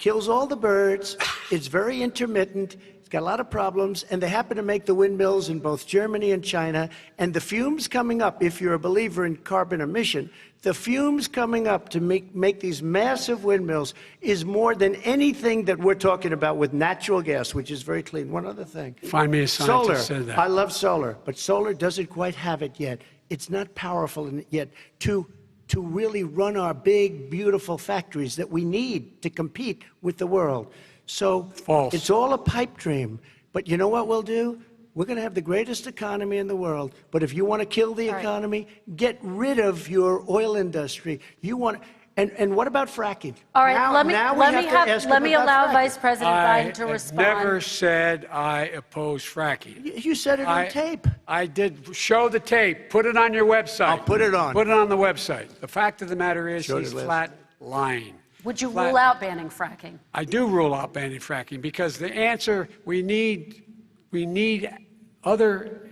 kills all the birds. It's very intermittent. It's got a lot of problems, and they happen to make the windmills in both Germany and China. And the fumes coming up, if you're a believer in carbon emission, the fumes coming up to make these massive windmills is more than anything that we're talking about with natural gas, which is very clean. One other thing. Find me a scientist solar. who said that. I love solar, but solar doesn't quite have it yet. It's not powerful yet to really run our big, beautiful factories that we need to compete with the world. So False. It's all a pipe dream. But you know what we'll do? We're going to have the greatest economy in the world. But if you want to kill the economy, get rid of your oil industry. You want, and what about fracking? All right, now, let me allow fracking. Vice President Biden to respond. I never said I oppose fracking. You said it on tape. I did. Show the tape. Put it on your website. I'll put it on. Put it on the website. The fact of the matter is Showed he's it last flat lying. Would you rule out banning fracking? I do rule out banning fracking because the answer, we need other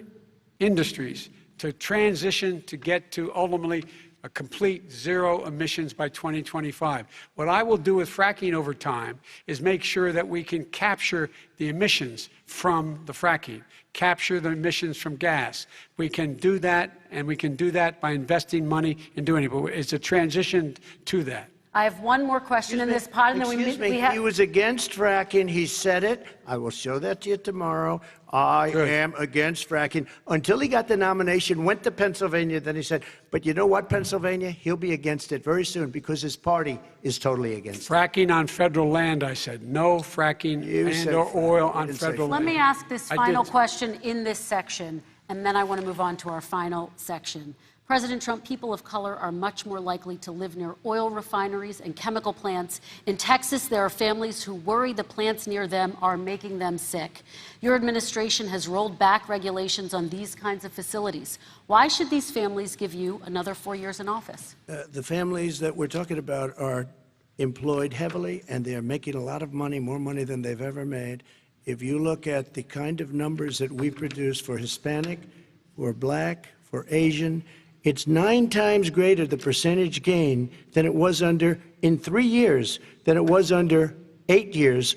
industries to transition to get to ultimately a complete zero emissions by 2025. What I will do with fracking over time is make sure that we can capture the emissions from the fracking, capture the emissions from gas. We can do that, and we can do that by investing money in doing it. But it's a transition to that. I have one more question in this pod, and then we have. He was against fracking. He said it. I will show that to you tomorrow. I am against fracking. Until he got the nomination, went to Pennsylvania, then he said, but you know what, Pennsylvania? He'll be against it very soon because his party is totally against it. Fracking on federal land, I said. No fracking or oil on federal land. Let me ask this final question in this section, and then I want to move on to our final section. President Trump, people of color are much more likely to live near oil refineries and chemical plants. In Texas, there are families who worry the plants near them are making them sick. Your administration has rolled back regulations on these kinds of facilities. Why should these families give you another 4 years in office? The families that we're talking about are employed heavily, and they're making a lot of money, more money than they've ever made. If you look at the kind of numbers that we produce for Hispanic, for Black, for Asian, it's 9 times greater, the percentage gain, than it was in 3 years, than it was under 8 years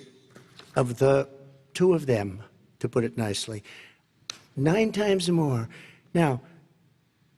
of the 2 of them, to put it nicely. 9 times more. Now,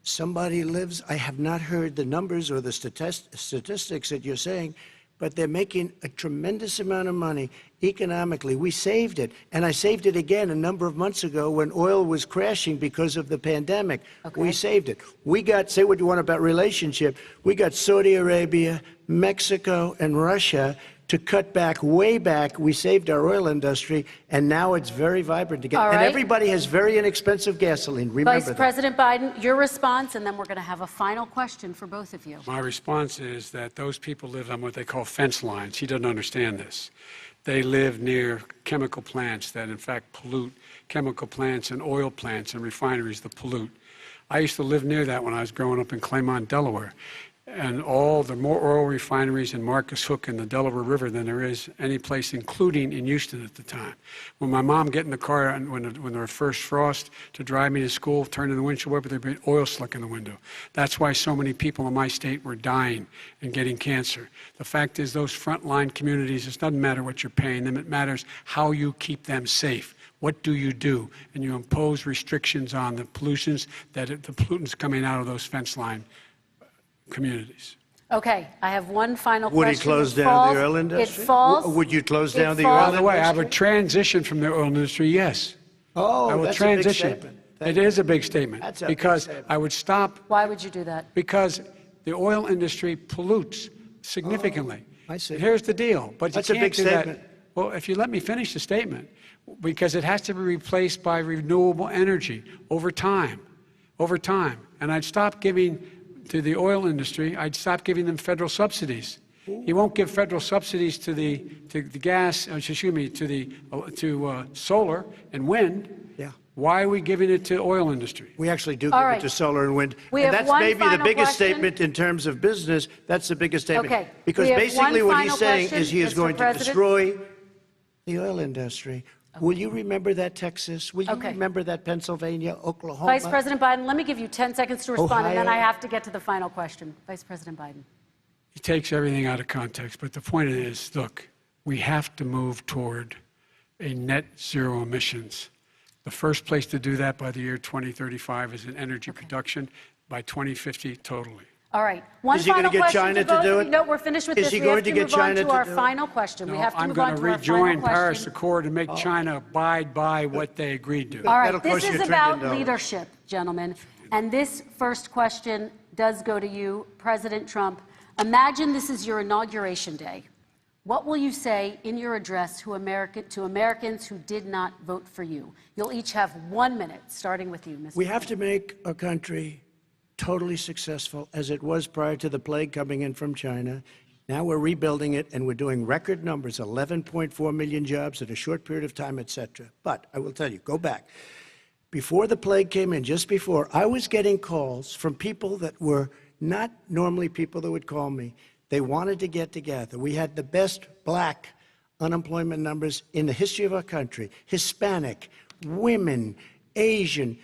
somebody lives, I have not heard the numbers or the statistics that you're saying, but they're making a tremendous amount of money economically. We saved it, and I saved it again a number of months ago when oil was crashing because of the pandemic. We saved it. We got, say what you want about relationship, we got Saudi Arabia, Mexico, and Russia to cut back, way back. We saved our oil industry, and now it's very vibrant again. And everybody has very inexpensive gasoline. Remember Vice President Biden, your response, and then we're going to have a final question for both of you. My response is that those people live on what they call fence lines. He doesn't understand this. They live near chemical plants that, in fact, pollute, chemical plants and oil plants and refineries that pollute. I used to live near that when I was growing up in Claymont, Delaware. And there are more oil refineries in Marcus Hook and the Delaware River than there is any place, including in Houston at the time. When my mom get in the car and when there was first frost to drive me to school, turning the windshield wiper, there'd be oil slick in the window. That's why so many people in my state were dying and getting cancer. The fact is, those frontline communities, it doesn't matter what you're paying them, it matters how you keep them safe. What do? And you impose restrictions on the pollutants coming out of those fence line communities. Okay, I have one final question. Would he close down the oil industry? It falls. Would you close down the oil industry? By the way, I would transition from the oil industry, yes. Oh, I will that's transition. a big statement. It is a big statement. That's a because big statement. I would stop. Why would you do that? Because the oil industry pollutes significantly. I see. Here's the deal. But That's you a can't big do statement. that. Well, if you let me finish the statement, because it has to be replaced by renewable energy over time. And I'd stop giving to the oil industry, I'd stop giving them federal subsidies. He won't give federal subsidies to the gas, to solar and wind. Yeah. Why are we giving it to oil industry? We actually do give it to solar and wind. We And have that's one maybe the final biggest question. statement in terms of business. That's the biggest statement. Okay. Because We have basically one what he's final saying question, is he is Mr. going to President. destroy the oil industry. Will you remember that, Texas? Will you remember that, Pennsylvania, Oklahoma? Vice President Biden, let me give you 10 seconds to respond, and then Ohio. I have to get to the final question. Vice President Biden. He takes everything out of context. But the point is, look, We have to move toward a net zero emissions. The first place to do that by the year 2035 is in energy production, by 2050 totally. All right. One Is he final going to get question China to both to do of it? you. No, we're finished with Is this. he We going have to to get move on China to to our do it? final question. We No, have to I'm move going on to to our final rejoin Paris question. Accord and make China abide by what they agreed to. All right, That'll this cost you is $1 about trillion. leadership, gentlemen. And this first question does go to you, President Trump. Imagine this is your inauguration day. What will you say in your address to Americans who did not vote for you? You'll each have 1 minute, starting with you, Mr. We have to make our country totally successful, as it was prior to the plague coming in from China. Now we're rebuilding it, and we're doing record numbers, 11.4 million jobs in a short period of time, et cetera. But I will tell you, go back. Before the plague came in, just before, I was getting calls from people that were not normally people that would call me. They wanted to get together. We had the best black unemployment numbers in the history of our country. Hispanic, women, Asian,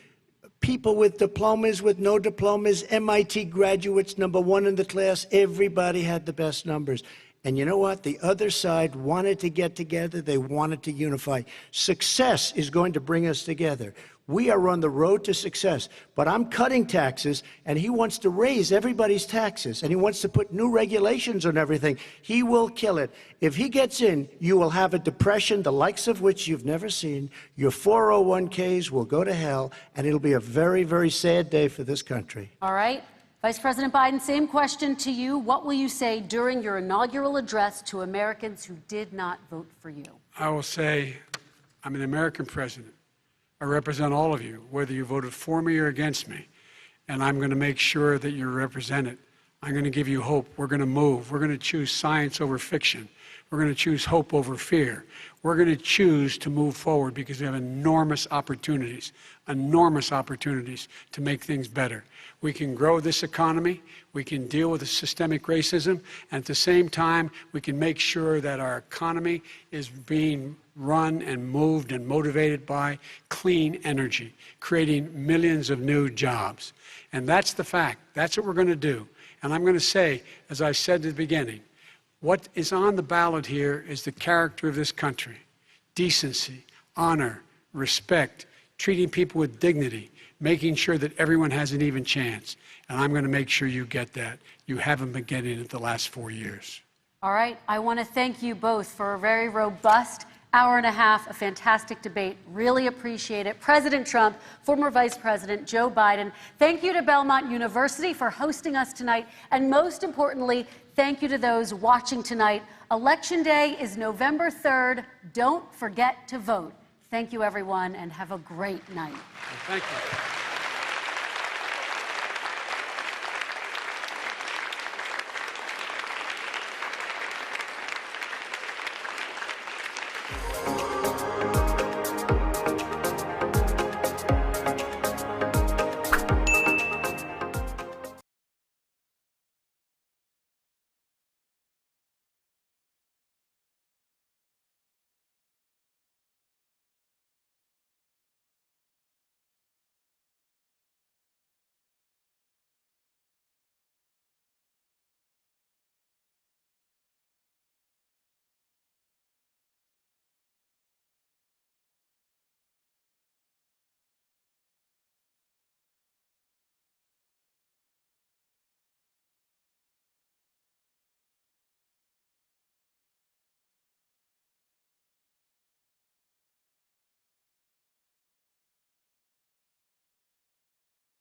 people with diplomas, with no diplomas, MIT graduates, #1 in the class. Everybody had the best numbers. And you know what? The other side wanted to get together. They wanted to unify. Success is going to bring us together. We are on the road to success. But I'm cutting taxes, and he wants to raise everybody's taxes, and he wants to put new regulations on everything. He will kill it. If he gets in, you will have a depression, the likes of which you've never seen. Your 401ks will go to hell, and it'll be a very, very sad day for this country. All right. Vice President Biden, same question to you. What will you say during your inaugural address to Americans who did not vote for you? I will say, I'm an American president. I represent all of you, whether you voted for me or against me. And I'm going to make sure that you're represented. I'm going to give you hope. We're going to move. We're going to choose science over fiction. We're going to choose hope over fear. We're going to choose to move forward because we have enormous opportunities to make things better. We can grow this economy. We can deal with the systemic racism. And at the same time, we can make sure that our economy is being run and moved and motivated by clean energy, creating millions of new jobs. And that's the fact. That's what we're going to do. And I'm going to say, as I said at the beginning, what is on the ballot here is the character of this country: decency, honor, respect, treating people with dignity, making sure that everyone has an even chance. And I'm going to make sure you get that. You haven't been getting it the last 4 years. All right. I want to thank you both for a very robust hour and a half, a fantastic debate. Really appreciate it. President Trump, former Vice President Joe Biden, thank you to Belmont University for hosting us tonight. And most importantly, thank you to those watching tonight. Election Day is November 3rd. Don't forget to vote. Thank you, everyone, and have a great night. Thank you.